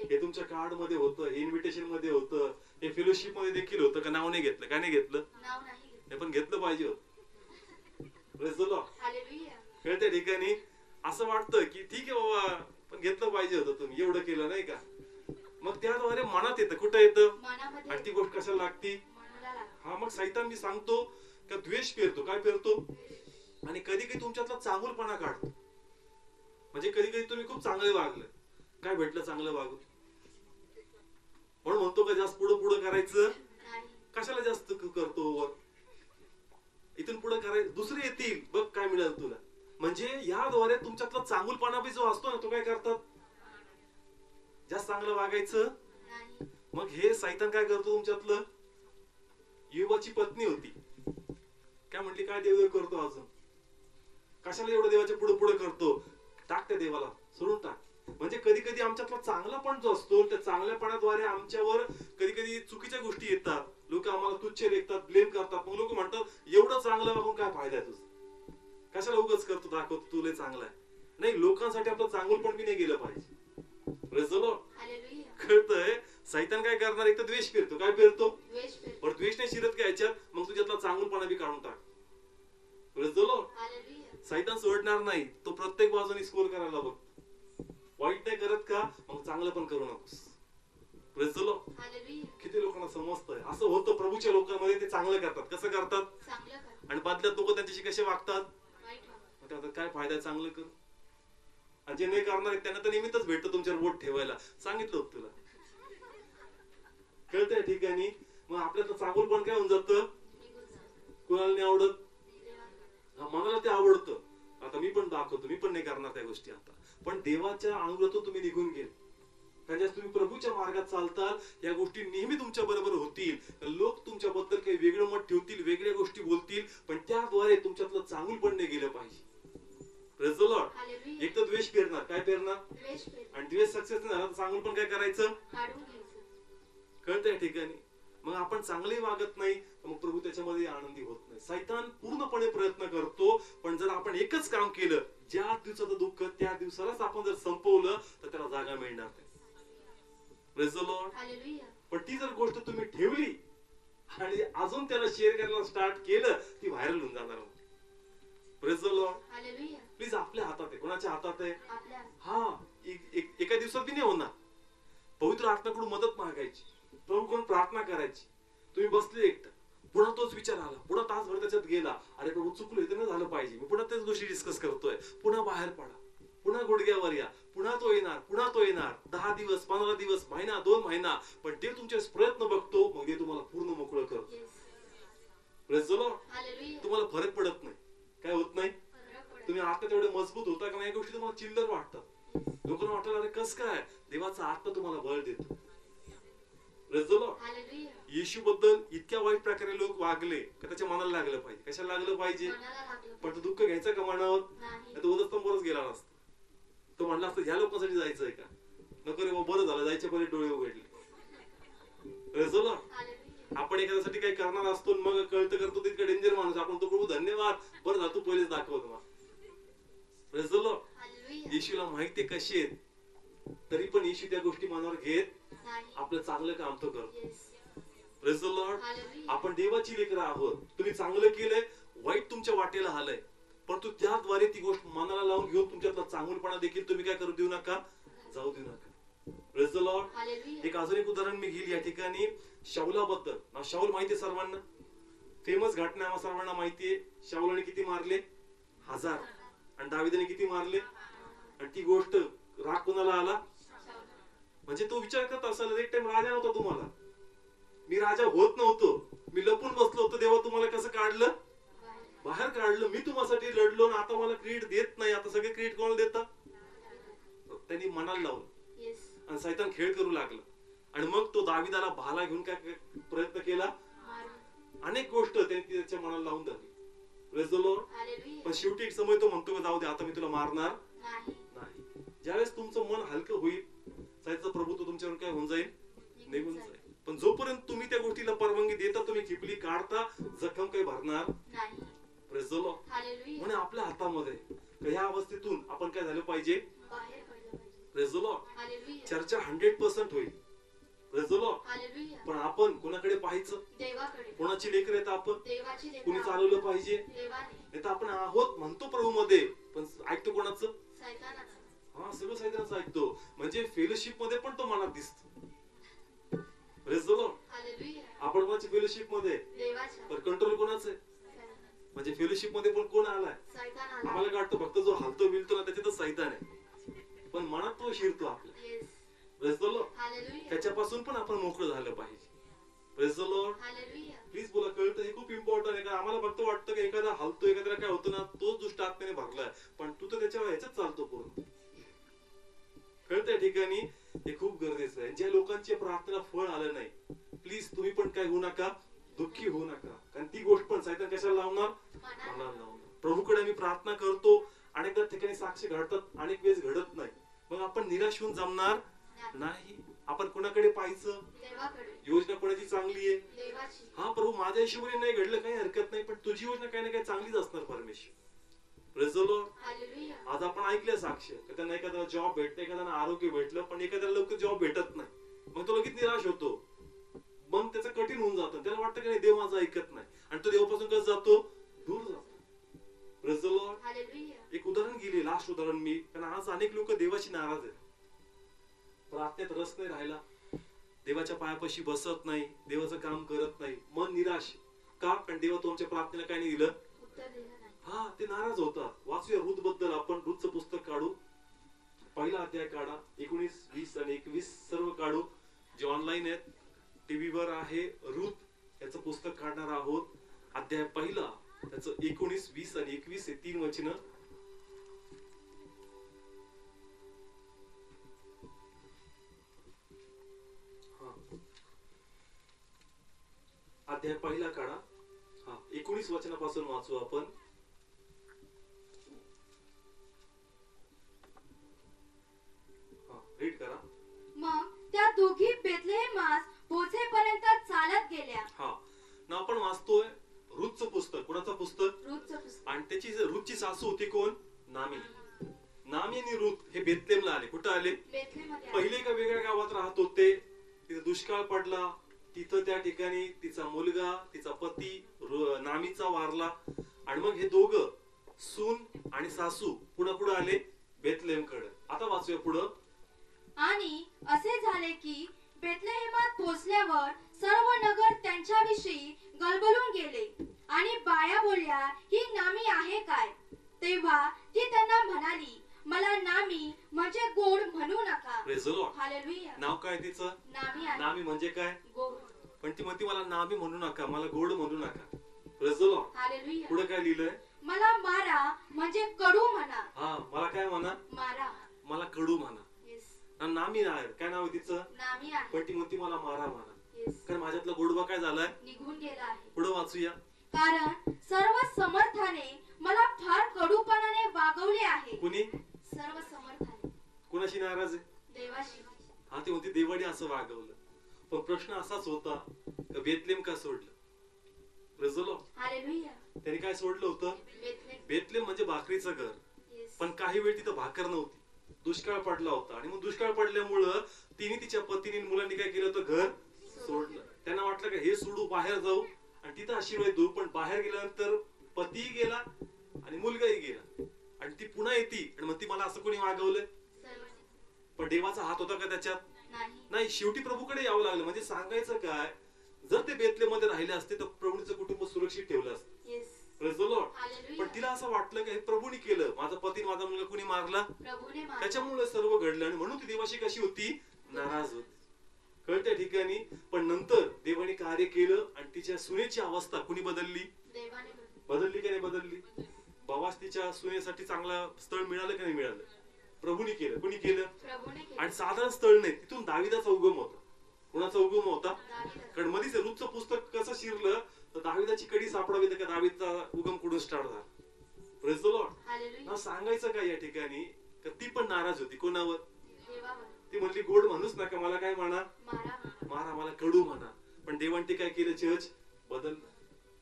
A: हे तुमच्या कार्ड मध्ये होतं, हे इन्व्हिटेशन मध्ये होतं, हे फेलोशिप मध्ये देखील होतं. का नाव नाही घेतलं? काय नाही घेतलं? हे पण घेतलं पाहिजे होतं. कळत्या ठिकाणी असं वाटतं की ठीक आहे बाबा, पण घेतलं पाहिजे होतं, तुम्ही एवढं केलं नाही का. मग त्याद्वारे मनात येतं. कुठं येतं? आणि ती गोष्ट कशाला लागती? हा, मग सैतान मी सांगतो का द्वेष पेरतो. काय पेरतो? आणि कधी कधी तुमच्यातला चांगुलपणा काढतो. म्हणजे कधी कधी तुम्ही खूप चांगले वागले, काय भेटलं चांगलं वागून, म्हणून म्हणतो का जास्त पुढं पुढं करायचं, कशाला जास्त करतो वर, इथून पुढे करायचं, दुसरे येतील बघ काय मिळेल तुला. म्हणजे याद्वारे तुमच्यातला चांगुलपणा बी जो असतो ना तो काय करतात, जास्त चांगलं वागायचं. मग हे सैतान काय करतो तुमच्यातलं. युवाची पत्नी होती, काय म्हटली, काय देव करतो अजून, कशाला एवढं देवाच्या पुढे पुढे करतो, टाक त्या देवाला, सोडून टाक. म्हणजे कधी कधी आमच्यातला चांगला पण जो असतो त्या चांगल्यापणाद्वारे आमच्यावर कधी कधी चुकीच्या गोष्टी येतात. लोक आम्हाला तुच्छ लेखतात, ब्लेम करतात. मग लोक म्हणतात एवढं चांगलं वागून काय फायदा आहे तुझा, कशाला उगाच करतो, दाखवतो तुला चांगला आहे. नाही, लोकांसाठी आपलं चांगलपण बी नाही गेलं पाहिजे. कळतंय. सैतान काय करणार, एक तर द्वेष फिरतो, काय फिरतो, पण द्वेष नाही शिरत काय याच्यात, मग तुझ्यातला चांगलपणा बी काढून टाक. सैतान सोडणार नाही, तो प्रत्येक बाजूने स्कोर करायला बघ. वाईट नाही करत का, मग चांगलं पण करू नकोस. किती लोकांना समजतंय, असं होतं प्रभूच्या लोकांमध्ये, ते चांगलं करतात. कसं करतात, आणि बदल्यात लोक त्यांच्याशी कसे वागतात, काय फायदा चांगलं कर. आणि जे नाही करणार त्यांना तर निमित्तच भेटतं तुमच्यावर बोट ठेवायला. सांगितलं होतं तुला, कळतंय ठिकाणी. मग आपल्याला चांगलं पण काय होऊन जातं, कुणाला नाही आवडत, मनाला ते आवडतं. आता मी पण दाखवतो, मी पण नाही करणार त्या गोष्टी आता, पण देवाच्या अनुग्रहातून तुम्ही निघून गेल, कारण तुम्ही प्रभूच्या मार्गात चालताल, या गोष्टी नेहमी तुमच्या बरोबर होतील. लोक तुमच्याबद्दल काही वेगळं मत ठेवतील, वेगळ्या गोष्टी बोलतील, पण त्याद्वारे तुमच्यातलं चांगलं पण नाही गेलं पाहिजे. एक तर द्वेष पेरणार, काय पेरणार, आणि द्वेष सक्सेस नाही झाला तर चांगलं पण काय करायचं, कळतंय ठिकाणी. मग आपण चांगले वागत नाही, मग प्रभू त्याच्यामध्ये आनंदी होत नाही. सैतान पूर्णपणे प्रयत्न करतो, पण जर आपण एकच काम केलं, ज्या दिवसाचं दुःख त्या दिवसालाच आपण जर संपवलं तर त्याला जागा मिळणार नाही. पण ती जर गोष्ट तुम्ही ठेवली आणि अजून त्याला शेअर करायला स्टार्ट केलं, ती व्हायरल होऊन जाणार. प्लीज आपल्या हातात आहे. कोणाच्या हातात आहे, हा, एका दिवसात बी नाही होणार. पवित्र आत्म्याकडून मदत मागायची, प्रभूकडून प्रार्थना करायची. तुम्ही बसले एकटं, पुन्हा तोच विचार आला, पुन्हा तासभर त्याच्यात गेला, अरे प्रभू चुकलो, हे तर नाही झालं पाहिजे, मी पुन्हा त्याच गोष्टी डिस्कस करतोय. पुन्हा बाहेर पडा, पुन्हा गुडघ्यावर या, पुन्हा तो येणार, पुन्हा तो येणार. 10 दिवस, 15 दिवस, महिना, 2 महिना, पण ते तुमचे प्रयत्न बघतो, मग ते तुम्हाला पूर्ण मोकळं करतो. तुम्हाला फरक पडत नाही, काय होत नाही. तुम्ही आता तेवढे मजबूत होता का नाही, गोष्टी तुम्हाला चिल्लर वाटतात. लोकांना वाटलं अरे कस काय, देवाचा आत्मा तुम्हाला बळ देतो. येशू बद्दल इतक्या वाईट प्रकारे लोक वागले का त्याच्या मनाला लागलं पाहिजे. कशाला लागलं पाहिजे, पण तो दुःख घ्यायचं का मनावर, तो वधस्तंभावरच गेला नसता. तो म्हणला असतं ह्या लोकांसाठी जायचंय का, नको रे बरं झालं, जायच्या पहिले डोळे उघडले. आपण एखाद्यासाठी काही करणार असतो, मग कळतं करतो तितका डेंजर माणूस आपण, तो प्रभू धन्यवाद, बरं झालं तू पहिलेच दाखवतो मला. येशूला माहितीये कशी आहेत, तरी पण येशू त्या गोष्टी मनावर घेत आपलं चांगलं काम तो करतो. आपण देवाची लेकरं आहोत. तुम्ही चांगलं केलंय, वाईट तुमच्या वाटेला आलंय, पण तू त्याद्वारे ती गोष्ट मनाला लावून घेऊन तुमच्यातला चांगलपणा देखील तुम्ही काय करू देऊ नका, जाऊ देऊ नका. एक अजून एक उदाहरण मी घेईल या ठिकाणी शाऊलाबद्दल. शाऊल माहितीये सर्वांना, फेमस घटना सर्वांना माहितीये. शाऊलाने किती मारले, 1000, आणि दाविदाने किती मारले. आणि ती गोष्ट राग कोणाला आला, म्हणजे तो विचार करत असाल एक टाइम राजा नव्हता तुम्हाला, मी राजा होत नव्हतो, मी लपून बसलो होतो, देवा तुम्हाला कसं काढलं, बाहेर काढलं. मी तुम्हासाठी लढलो, आता मला क्रेडिट देत नाही. आता सगळे क्रेडिट कोणाला देतात, त्यांनी मनाला लावलं आणि सैतान खेळ करू लागला. आणि मग तो दाविदाला भाला घेऊन काय प्रयत्न केला, अनेक गोष्ट त्यांनी त्याच्या मनाला लावून धरली. पण शेवटी एक समय तो म्हणतो जाऊ दे, आता मी तुला मारणार नाही. ज्यावेळेस तुमचं मन हलकं होईल, सैतानचा प्रभुत्व तुमच्यावर काय होऊन जाईल, निघून जाईल. पण जोपर्यंत तुम्ही त्या गोष्टीला परवानगी देता, तुम्ही खिपली काढता, जखम काही भरणार नाही. म्हणून आपल्या हातामध्ये ह्या अवस्थेतून आपण काय झालं पाहिजे, चर्चा 100% होईल. पण आपण कोणाकडे पाहायचं, कोणाची लेकरं आहेत आपण, कुणी चालवलं पाहिजे. नाही तर आपण आहोत म्हणतो प्रभू मध्ये, पण ऐकतो कोणाचं, हा सगळं सैतानाचं ऐकतो. म्हणजे फेलोशिप मध्ये पण तो मनात दिसतो. आपण कोणाची फेलोशिप मध्ये, पण कंट्रोल कोणाचं आहे, म्हणजे फेलोशिप मध्ये पण कोण आलाय?
B: सैतान आला.
A: आम्हाला वाटतं फक्त जो हलतो बिलतो ना त्याच्यातच सैतान आहे, पण मनात तो शिरतो आपल्या.
B: Yes.
A: Praise the Lord.
B: Hallelujah.
A: त्याच्यापासून पण आपण मोकळं झालं पाहिजे. Praise the Lord.
B: Hallelujah.
A: Please बोला, कळतं हे खूप इम्पॉर्टंट आहे. कारण आम्हाला फक्त वाटतं की एखादा हलतो, एखाद्याला काय होतं ना, तोच दुष्ट आत्म्याने भरलाय, पण तू तर त्याच्या ह्याच्यात चालतो पूर्ण. कळतंय ठिकाणी हे खूप गरजेचं आहे. ज्या लोकांच्या प्रार्थना फळ आलं नाही, प्लीज तुम्ही पण काय होऊ नका, दुःखी होऊ नका. कारण ती गोष्ट पण सैतान कशाला लावणार? मनाला लावणार. प्रभूकडे आम्ही प्रार्थना करतो, अनेकदा ठिकाणी साक्ष घडतात, अनेक वेळेस घडत नाही. मग आपण निराश होऊन जमणार नाही. आपण कोणाकडे पाहायचं?
B: देवाकडे.
A: योजना कोणाची चांगली आहे?
B: देवाची.
A: हा प्रभू, माझ्या हिशोबाने नाही घडलं काही हरकत नाही, पण तुझी योजना काही ना काही चांगलीच असणार परमेश्वर. Praise the Lord.
B: Hallelujah.
A: आज आपण ऐकलं साक्ष, त्यांना एखाद्याला जॉब भेटतं, एखाद्याला आरोग्य भेटलं, पण एखाद्याला लवकर जॉब भेटत नाही. मग तो लगेच निराश होतो, मग त्याचं कठीण होऊन जातं. त्याला वाटतं की नाही, देव माझं ऐकत नाही, आणि तो देवापासून कसं जातो? दूर जातो. Praise the Lord.
B: Hallelujah.
A: एक उदाहरण गेले, लास्ट उदाहरण मी, कारण आज अनेक लोक देवाची नाराज आहेत. प्रार्थनेत रस नाही राहिला, देवाच्या पायापाशी बसत नाही, देवाचं काम करत नाही, मन निराश. का? कारण देवा तुमच्या प्रार्थनेला काय नाही दिलं?
B: उत्तर दिलं नाही.
A: हा, ते नाराज होतात. वाचूया रूथ बद्दल आपण. रूथचं पुस्तक काढू, पहिला अध्याय काढा, 19, 20 आणि 21 सर्व काढू. जे ऑनलाईन आहेत, टीव्हीवर आहे. रूथ याचं पुस्तक काढणार आहोत. अध्याय पहिला, त्याचं 19, 20 आणि 21 हे 3 वचनं. अध्याय पहिला काढा. हा, 19 वचनापासून वाचू आपण. रीड करा.
B: मग त्या दोघी बेथलेहेमास पोहोचेपर्यंत चालत गेल्या.
A: हा ना, आपण वाचतोय रूथचं पुस्तक. कोणाचं पुस्तक?
B: रूथचं पुस्तक.
A: आणि त्याची रूथची सासू होती कोण? नामी. नामी आणि रूथ हे बेथलेहमला आले. कुठं आले?
B: बेथलेहमध्ये.
A: पहिले एका वेगळ्या गावात राहत होते. तिथे दुष्काळ पडला. तिथं त्या ठिकाणी तिचा मुलगा, तिचा पती नामीचा वारला, आणि मग हे दोघं सून आणि सासू पुढे आले बेथलेहमकडे. आता वाचूया पुढं.
B: आणि असे झाले की बेथलेहेमात पोहोचल्यावर सर्व नगर त्यांच्याविषयी गलबलून गेले, आणि बाया बोलल्या, ही नामी आहे काय? तेव्हा ती त्यांना म्हणाली, मला नामी म्हणजे गोड म्हणू नका.
A: Praise the Lord.
B: हालेलुया.
A: नाव काय तिचं?
B: नामी आहे.
A: नामी म्हणजे काय?
B: गोड.
A: पण ती म्हणते, मला नामी म्हणू नका, मला गोड म्हणू नका. Praise the Lord.
B: हालेलुया.
A: पुढे काय लिहिलंय?
B: मला मारा म्हणजे कडू म्हणा.
A: हा, मला काय म्हणा?
B: मारा.
A: मला कडू म्हणा.
B: येस.
A: नामी आहे. काय नाव आहे तिचं?
B: नामी आहे.
A: पण ती म्हणते, मला मारा म्हणा.
B: येस.
A: कारण माझ्यातला गोडवा काय झालाय?
B: निघून गेला आहे.
A: पुढे वाचूया.
B: कारण सर्व समर्थाने मला फार कडूपणाने वागवले आहे.
A: कुणी?
B: सर्व समर्थाने.
A: कुणाशी नाराज आहे?
B: देवाशी.
A: हा, ते म्हणते देवाने असं वागवलं. पण प्रश्न असाच होता, बेथलेहम का सोडलं? Praise the Lord.
B: हालेलुया.
A: त्यांनी काय सोडलं होतं?
B: बेथलेहम.
A: बेथलेहम म्हणजे भाकरीचं घर.
B: येस.
A: पण काही वेळ तिथं भाकर नव्हती, दुष्काळ पडला होता, आणि मग दुष्काळ पडल्यामुळं तिने, तिच्या पतीने, मुलांनी काय केलं होतं? घर सोडलं. त्यांना वाटलं का हे सोडू, बाहेर जाऊ आणि तिथं आशीर्वाद देऊ. पण बाहेर गेल्यानंतर पतीही गेला आणि मुलगाही गेला, आणि ती पुन्हा येते आणि मग ती, मला असं कोणी वागवलं? पण देवाचा हात होता का त्याच्यात? नाही. शेवटी प्रभूकडे यावं लागलं. म्हणजे सांगायचं काय, जर ते बेथलेहमध्ये राहिले असते तर प्रभूचं कुटुंब सुरक्षित ठेवलं असतं. Praise the Lord. पण तिला असं वाटलं की हे प्रभूने केलं, माझा पती, माझा मुलगा कुणी मारला? त्याच्यामुळे सर्व घडलं, आणि म्हणून ती देवाशी कशी होती? नाराज होती. कळत्या ठिकाणी. पण नंतर देवाने कार्य केलं, आणि तिच्या सुनेची अवस्था कुणी बदलली? बदलली का नाही बदलली? बाबास तिच्या सुनेसाठी चांगला स्थळ मिळालं का नाही मिळालं? प्रभूने केलं. कुणी केलं? आणि साधारण स्थळ नाही, तिथून दाविदाचा उगम होता. कुणाचा उगम होता? कारण मधीच रूथचं पुस्तक कसं शिरलं तर दाविदाची कडी सापडावी, तर दाविदचा उगम कुठून स्टार्ट झाला. Praise the Lord. सांगायचं काय या ठिकाणी, ती पण नाराज होती. कोणावर? ती म्हणली, गोड म्हणूच नका, मला काय म्हणा? मारा, मला कडू म्हणा. पण देवांनी काय केलं? चर्च बदललं.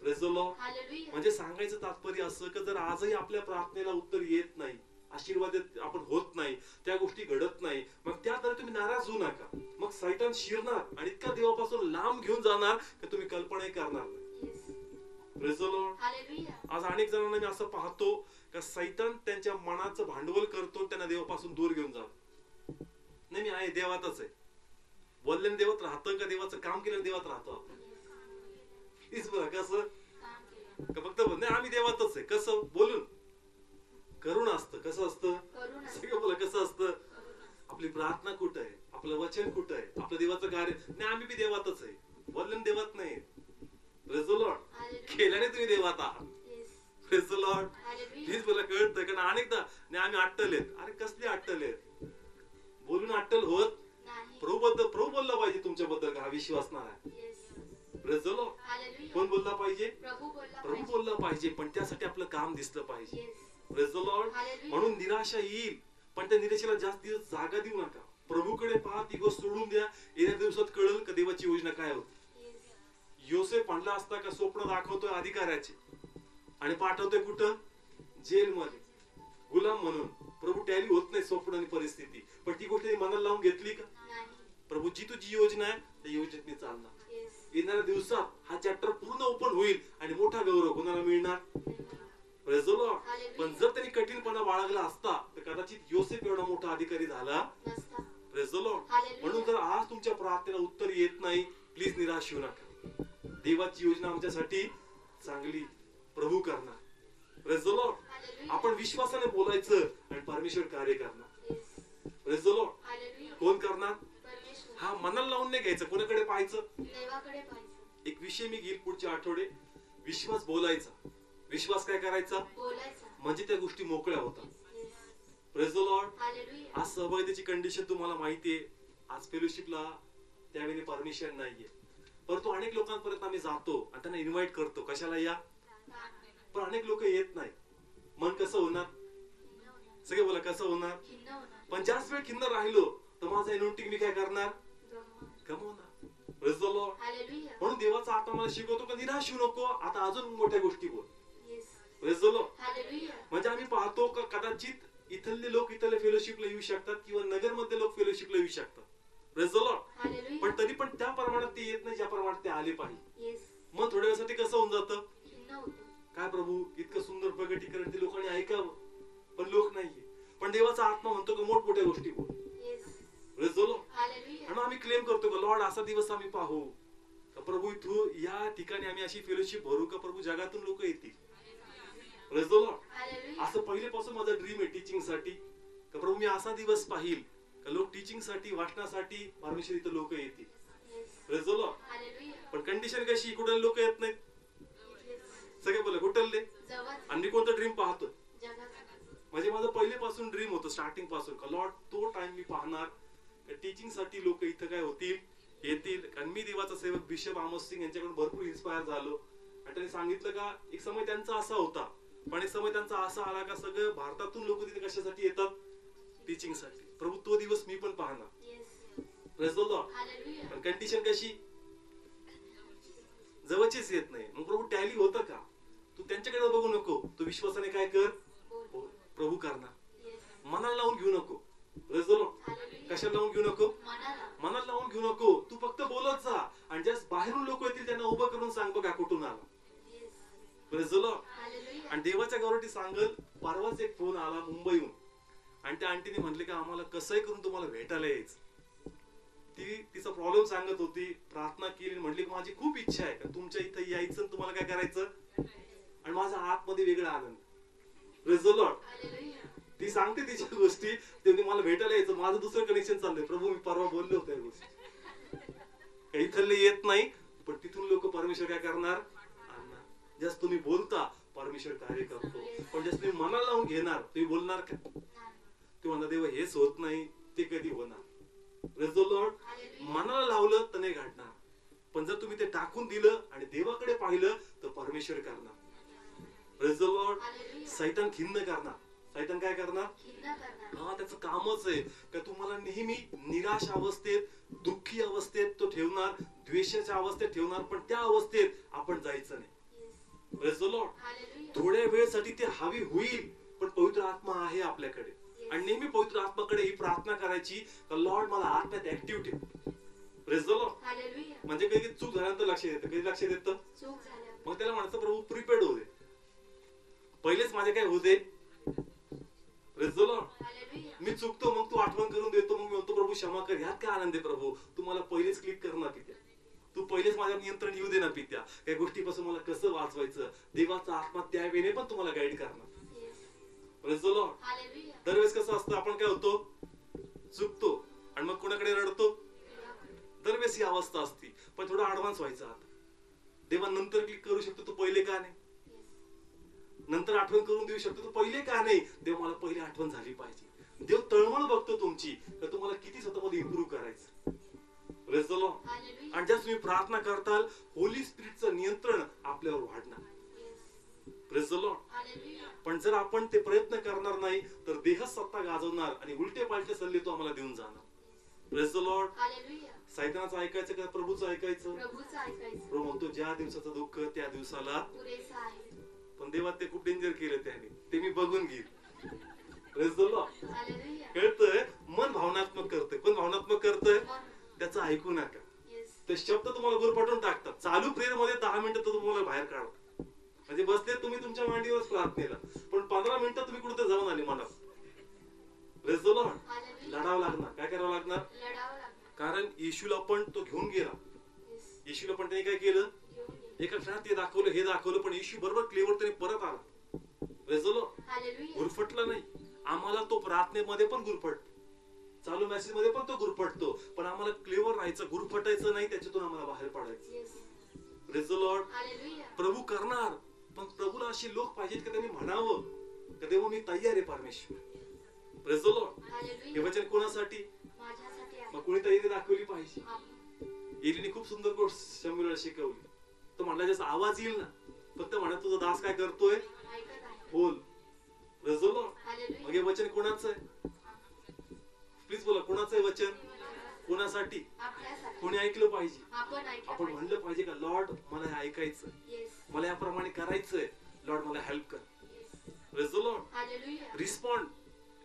A: Praise the Lord. म्हणजे सांगायचं तात्पर्य असं की जर आजही आपल्या प्रार्थनेला उत्तर येत नाही, आशीर्वाद आपण होत नाही, त्या गोष्टी घडत नाही, मग त्याद्वारे तुम्ही नाराज होऊ नका. मग सैतान शिरणार आणि इतका देवापासून लांब घेऊन जाणार की तुम्ही कल्पनाही करणार नाही. Praise the Lord. आज अनेक जणांना मी असं पाहतो की सैतान त्यांच्या मनाचं भांडवल करतो, त्यांना देवापासून दूर घेऊन जातो. नाही, मी आहे देवातच आहे, बोलल्याने देवात राहतं का देवाचं काम केलं देवात राहतो आपण? बघा कसं का फक्त नाही आम्ही देवातच आहे, कसं बोलून करून असतं, कसं असतं सगळं बोला, कसं असतं आपली प्रार्थना कुठं आहे, आपलं वचन कुठं आहे, आपलं देवाचं कार्य नाही, आम्ही बी देवातच आहे, बोलून देवात नाही. Praise the Lord. केल्याने तुम्ही देवात आहात. Praise the Lord. प्लीज मला कळतं कारण अनेकदा नाही आम्ही अट्टलेत. अरे कसले अट्टलेत, बोलून अट्टल होत प्रभू बोलला पाहिजे तुमच्याबद्दल, हा विश्वासणार आहे. Praise the Lord. कोण बोलला पाहिजे, प्रभू बोलला पाहिजे, पण त्यासाठी आपलं काम दिसलं पाहिजे. Praise the Lord. म्हणून निराशा येईल, पण त्या निराशेला जास्त दिवस जागा देऊ नका. प्रभूकडे पहा, ती गोष्ट सोडून द्या. येत्या दिवसात कळेल का देवाची योजना काय होती. योसेफ म्हणला असता का स्वप्न दाखवतोय अधिकाऱ्याचे आणि पाठवतोय कुठं, जेलमध्ये गुलाम म्हणून. प्रभू टॅली होत नाही स्वप्न आणि परिस्थिती, पण ती गोष्ट मनाला लावून घेतली का. प्रभूची तुझी योजना आहे, त्या योजनेत मी चालणार. येणाऱ्या दिवसात हा चॅप्टर पूर्ण ओपन होईल आणि मोठा गौरव कोणाला मिळणार. Praise the Lord. पण जर त्यांनी कठीणपणा बाळगला असता तर कदाचित योसेफ एवढा मोठा अधिकारी झाला नसता. Praise the Lord. म्हणून जर आज तुमच्या प्रार्थनेला उत्तर येत नाही, प्लीज निराश होऊ नका. देवाची योजना आमच्यासाठी चांगली प्रभू करणार. Praise the Lord. आपण विश्वासाने बोलायचं आणि परमेश्वर कार्य करणार. Praise the Lord. कोण करणार, हा मनाला लावून नाही घ्यायचं, कोणाकडे पाहायचं, देवाकडे पाहायचं. एक विषय मी घेईल पुढच्या आठवडे, विश्वास बोलायचा. विश्वास काय करायचा, बोलायचा, म्हणजे त्या गोष्टी मोकळ्या होतात. Praise the Lord. आज सहभागितेची कंडिशन तुम्हाला माहितीये. आज फेलोशिपला त्यावेळी परमिशन नाहीये, परंतु अनेक लोकांपर्यंत आम्ही जातो आणि त्यांना इन्व्हाइट करतो, कशाला या. पण अनेक लोक येत नाही. मन कसं होणार, सगळे बोला कसं होणार. पण जास्त वेळ खिन्न राहिलो तर माझं एनोटिंग मी काय करणार, गमवणार. Praise the Lord. म्हणून देवाचा आता मला शिकवतो का निराश होऊ नको, आता अजून मोठ्या गोष्टी बोल. Praise the Lord. म्हणजे आम्ही पाहतो का कदाचित इथले लोक इथले फेलोशिपला येऊ शकतात किंवा नगर मध्ये लोक फेलोशिपला येऊ शकतात. Praise the Lord. पण तरी पण त्या प्रमाणात ते येत नाही ज्या प्रमाणात ते आले पाहिजे. मग थोड्या वेळासाठी कसं होऊन जातं, काय प्रभू इतकं सुंदर प्रगटीकरण ते लोकांनी ऐकावं, पण लोक नाहीये. पण देवाचा आत्मा म्हणतो का मोठमोठ्या गोष्टी बोल. Praise the Lord. आणि आम्ही क्लेम करतो का लॉर्ड असा दिवस आम्ही पाहू का प्रभू इथून या ठिकाणी आम्ही अशी फेलोशिप भरू का प्रभू जगातून लोक येतील. Praise the Lord. असं पहिलेपासून माझा ड्रीम आहे टीचिंग साठी का प्रभू मी असा दिवस पाहिल का लोक टीचिंग साठी वाचण्यासाठी परमेश्वर इथं लोक येतील. Praise the Lord. पण कंडिशन कशी, कुठे लोक येत नाहीत, सगळे बोला कुठले. आणि मी कोणतं ड्रीम पाहतो, म्हणजे माझं पहिलेपासून ड्रीम होतं स्टार्टिंग पासून का लॉर्ड तो टाइम मी पाहणार टीचिंग साठी लोक इथं काय होतील, येतील. कारण मी देवाचा सेवक बिशप आमोस सिंग यांच्याकडून भरपूर इन्स्पायर झालो आणि त्यांनी सांगितलं का एक समय त्यांचा असा होता, पण एक समय त्यांचा असा आला का सगळं भारतातून लोक तिथे कशासाठी येतात, टीचिंग साठी. प्रभू तो दिवस मी पण पाहणार. Praise the Lord. पण कंडिशन कशी, जवळचीच येत नाही. मग प्रभू टॅली होतं का, तू त्यांच्याकडे बघू नको, तू विश्वासाने काय कर, प्रभू करणार. मनाला लावून घेऊ नको. Praise the Lord. कशाला लावून घेऊ नको, मनाला लावून घेऊ नको. तू फक्त बोलत जा आणि ज्या बाहेरून लोक येतील त्यांना उभं करून सांग बघा कुठून आला. Praise the Lord. आणि देवाच्या गौरवटी सांगल. परवाच एक फोन आला मुंबईहून आणि त्या आंटीने म्हटले की आम्हाला कसंही करून तुम्हाला भेटायला यायचं. ती तिचा प्रॉब्लेम सांगत होती, प्रार्थना केली, म्हटली माझी खूप इच्छा आहे का तुमच्या इथं यायचं, तुम्हाला काय करायचं. आणि माझा आतमध्ये वेगळा आनंद. Praise the Lord. ती सांगते तिच्या गोष्टी, ते मला भेटायला यायचं. माझं दुसरं कनेक्शन चाललंय. प्रभू मी परवा बोललो होतो या गोष्टी, इथले येत नाही पण तिथून लोक परमेश्वर काय करणार, जस्ट तुम्ही बोलता परमेश्वर कार्य करतो. पण जस्ट तुम्ही मनाला लावून घेणार, तुम्ही बोलणार का, ते म्हणा देवा हेच होत नाही, ते कधी होणार. Praise the Lord. मनाला लावलं तर नाही घडणार, पण जर तुम्ही ते टाकून दिलं आणि देवाकडे पाहिलं तर परमेश्वर करणार. Praise the Lord. सैतान खिन्न करणार. सैतान काय करणार, हा त्याचं कामच आहे का तुम्हाला नेहमी निराश अवस्थेत, दुःखी अवस्थेत तो ठेवणार, द्वेषाच्या अवस्थेत ठेवणार, पण त्या अवस्थेत आपण जायचं नाही. Praise the Lord. थोड्या वेळसाठी ते हवी होईल, पण पवित्र आत्मा आहे आपल्याकडे आणि नेहमी पवित्र आत्माकडे ही प्रार्थना करायची का लॉर्ड मला आत्म्यात ऍक्टिव्ह ठेव. Praise the Lord. म्हणजे कधी चूक झाल्यानंतर लक्ष देतं, कधी लक्ष देतं, मग त्याला म्हणायचं प्रभू प्रिपेअर्ड होऊ दे, पहिलेच माझे काय होऊ दे. Praise the Lord. मी चुकतो मग तू आठवण करून देतो, मग मी म्हणतो प्रभू क्षमा कर. ह्यात काय आनंद आहे प्रभू, तुम्हाला पहिलेच क्लिक करणार तिथे. तू पहिलेच माझ्यावर नियंत्रण येऊ दे ना पित्या, काही गोष्टीपासून मला कसं वाचवायचं. देवाचा आत्मा त्यावेळेने पण तुम्हाला गाईड करणार. Praise the Lord.
B: हालेलुया.
A: दरवेळेस कसं असतं, आपण काय होतो, चुकतो आणि मग कोणाकडे रडतो. दरवेळेस ही अवस्था असते. पण थोडा ऍडव्हान्स व्हायचा आता. देवा नंतर क्लिक करू शकतो, तू पहिले का नाही. नंतर आठवण करून देऊ शकतो, तू पहिले का नाही. देव मला पहिले आठवण झाली पाहिजे. देव तळमळ बघतो तुमची, तर तुम्हाला किती स्वतःमध्ये इम्प्रूव्ह करायचं. Praise the Lord.
B: हालेलुया.
A: आणि ज्या तुम्ही प्रार्थना करताल, होली स्पिरिटचं नियंत्रण आपल्यावर वाढणार. Praise the Lord.
B: हालेलुया.
A: पण जर आपण ते प्रयत्न करणार नाही, तर देह सत्ता गाजवणार आणि उलटे पालटे सल्ले तो आम्हाला देऊन जाणार. Praise the Lord.
B: हालेलुया.
A: सैतानाचं ऐकायचं का प्रभूचं ऐकायचं.
B: प्रभूचं ऐकायचं.
A: प्रभू म्हणतो ज्या दिवसाचं दुःख त्या दिवसाला
B: पुरेसं आहे.
A: पण देवात ते खूप डेंजर केलं त्याने, ते मी बघून घेईल. Praise the Lord.
B: हालेलुया.
A: कळतंय, मन भावनात्मक करतंय. पण भावनात्मक करतंय
B: मन.
A: त्याचं ऐकू नका.
B: येस.
A: ते शब्द तुम्हाला गुरफटून टाकतात. चालू प्रेयर मध्ये 10 मिनिटं तर तुम्हाला बाहेर काढतात. म्हणजे बसले तुम्ही तुमच्या मांडीवरच प्रार्थनेला, पण 15 मिनिटं तुम्ही कुठे जाऊन आले मनात. Praise the Lord.
B: हालेलुया.
A: लढावं लागणार. काय करावं लागणार.
B: लढावं लागणार.
A: कारण येशूला पण तो घेऊन गेला.
B: येस.
A: येशूला पण त्याने काय केलं,
B: घेऊन ये.
A: एका क्षणात ते दाखवलं, हे दाखवलं, पण येशू बरोबर क्लेवर त्याने परत आला. Praise the Lord.
B: हालेलुया.
A: गुरफटला नाही. आम्हाला तो प्रार्थनेमध्ये पण गुरफटतो, चालू मेसेज मध्ये पण तो गुरफटतो, पण आम्हाला क्लेवर राहायचं, गुरफटायचं नाही, त्याच्यातून आम्हाला बाहेर पडायचं.
B: Yes.
A: Praise the Lord.
B: Hallelujah.
A: प्रभू करणार, पण प्रभूला असे लोक पाहिजेत की त्यांनी म्हणावं की देवा मी तयार आहे परमेश्वर. Praise the Lord. हे
B: हालेलुया.
A: वचन कोणासाठी.
B: माझ्यासाठी आहे.
A: मग कोणी तयारी दाखवली पाहिजे.
B: आम्ही.
A: एलीने खूप सुंदर गोष्ट शम्यूला शिकवली. तो म्हणला जसा आवाज येईल ना, फक्त म्हणा तुझा दास काय करतोय,
B: ऐकत आहे.
A: बोल. Praise the Lord.
B: हालेलुया.
A: मग हे वचन कोणाचं आहे. प्लीज बोला, कोणाचं आहे वचन. कोणासाठी.
B: आपल्यासाठी.
A: कोणी ऐकलं पाहिजे.
B: आपण ऐकलं
A: आपण
B: पाहिजे.
A: म्हणलं पाहिजे का, लॉर्ड मला हे ऐकायचं,
B: येस.
A: मला याप्रमाणे करायचंय, लॉर्ड मला हेल्प कर.
B: Yes.
A: Praise the Lord.
B: Hallelujah.
A: Respond.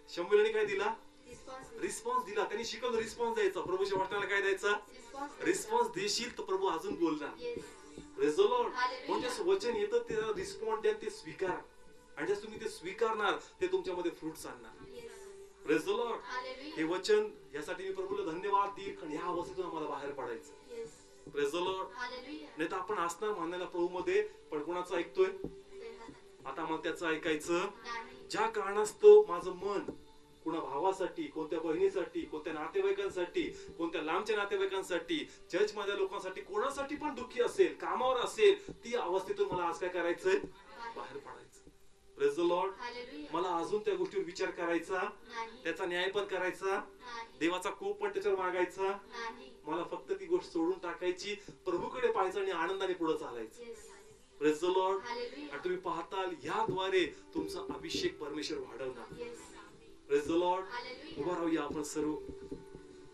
A: शम्यूलाने काय दिला,
B: रिस्पॉन्स.
A: रिस्पॉन्स दिला. त्यांनी शिकवलं रिस्पॉन्स द्यायचा. प्रभूच्या वचनाला काय द्यायचा,
B: रिस्पॉन्स.
A: रिस्पॉन्स देशील तर प्रभू अजून बोलणार.
B: Yes.
A: Praise the Lord.
B: Hallelujah.
A: म्हणजे वचन येतं त्याला रिस्पॉन्ड द्या, ते स्वीकारा. आणि जर तुम्ही ते स्वीकारणार, ते तुमच्यामध्ये फ्रुट्स आणणार.
B: येस.
A: Praise the Lord. हे
B: हालेलुया.
A: वचन यासाठी मी प्रभूला धन्यवाद देईल, कारण या अवस्थेतून आम्हाला बाहेर पडायचं.
B: Yes.
A: Praise the Lord.
B: Hallelujah.
A: नाही तर आपण असणार मानायला प्रभू मध्ये, पण कोणाचं ऐकतोय.
B: देवाचं.
A: आता मला त्याचं ऐकायचं.
B: नाही.
A: ज्या कारणास्तव माझं मन कोणा भावासाठी, कोणत्या बहिणीसाठी, कोणत्या नातेवाईकांसाठी, कोणत्या लांबच्या नातेवाईकांसाठी, चर्च मधल्या लोकांसाठी, कोणासाठी पण दुःखी असेल, कामावर असेल, ती अवस्थेतून मला आज काय करायचंय, बाहेर पडायचं. Praise the Lord.
B: हालेलुया.
A: मला अजून त्या गोष्टीवर विचार करायचा,
B: नाही.
A: त्याचा न्याय पण करायचा,
B: नाही.
A: देवाचा कोप पण त्याच्यावर मागायचा.
B: नाही.
A: मला फक्त ती गोष्ट सोडून टाकायची, प्रभूकडे पाहायचं आणि आनंदाने पुढे चालायचं.
B: Yes.
A: Praise the Lord.
B: Hallelujah.
A: आणि तुम्ही पाहताल याद्वारे तुमचा अभिषेक परमेश्वर वाढवणार.
B: Yes.
A: Praise the Lord.
B: Hallelujah.
A: उभा राहूया आपण सर्व.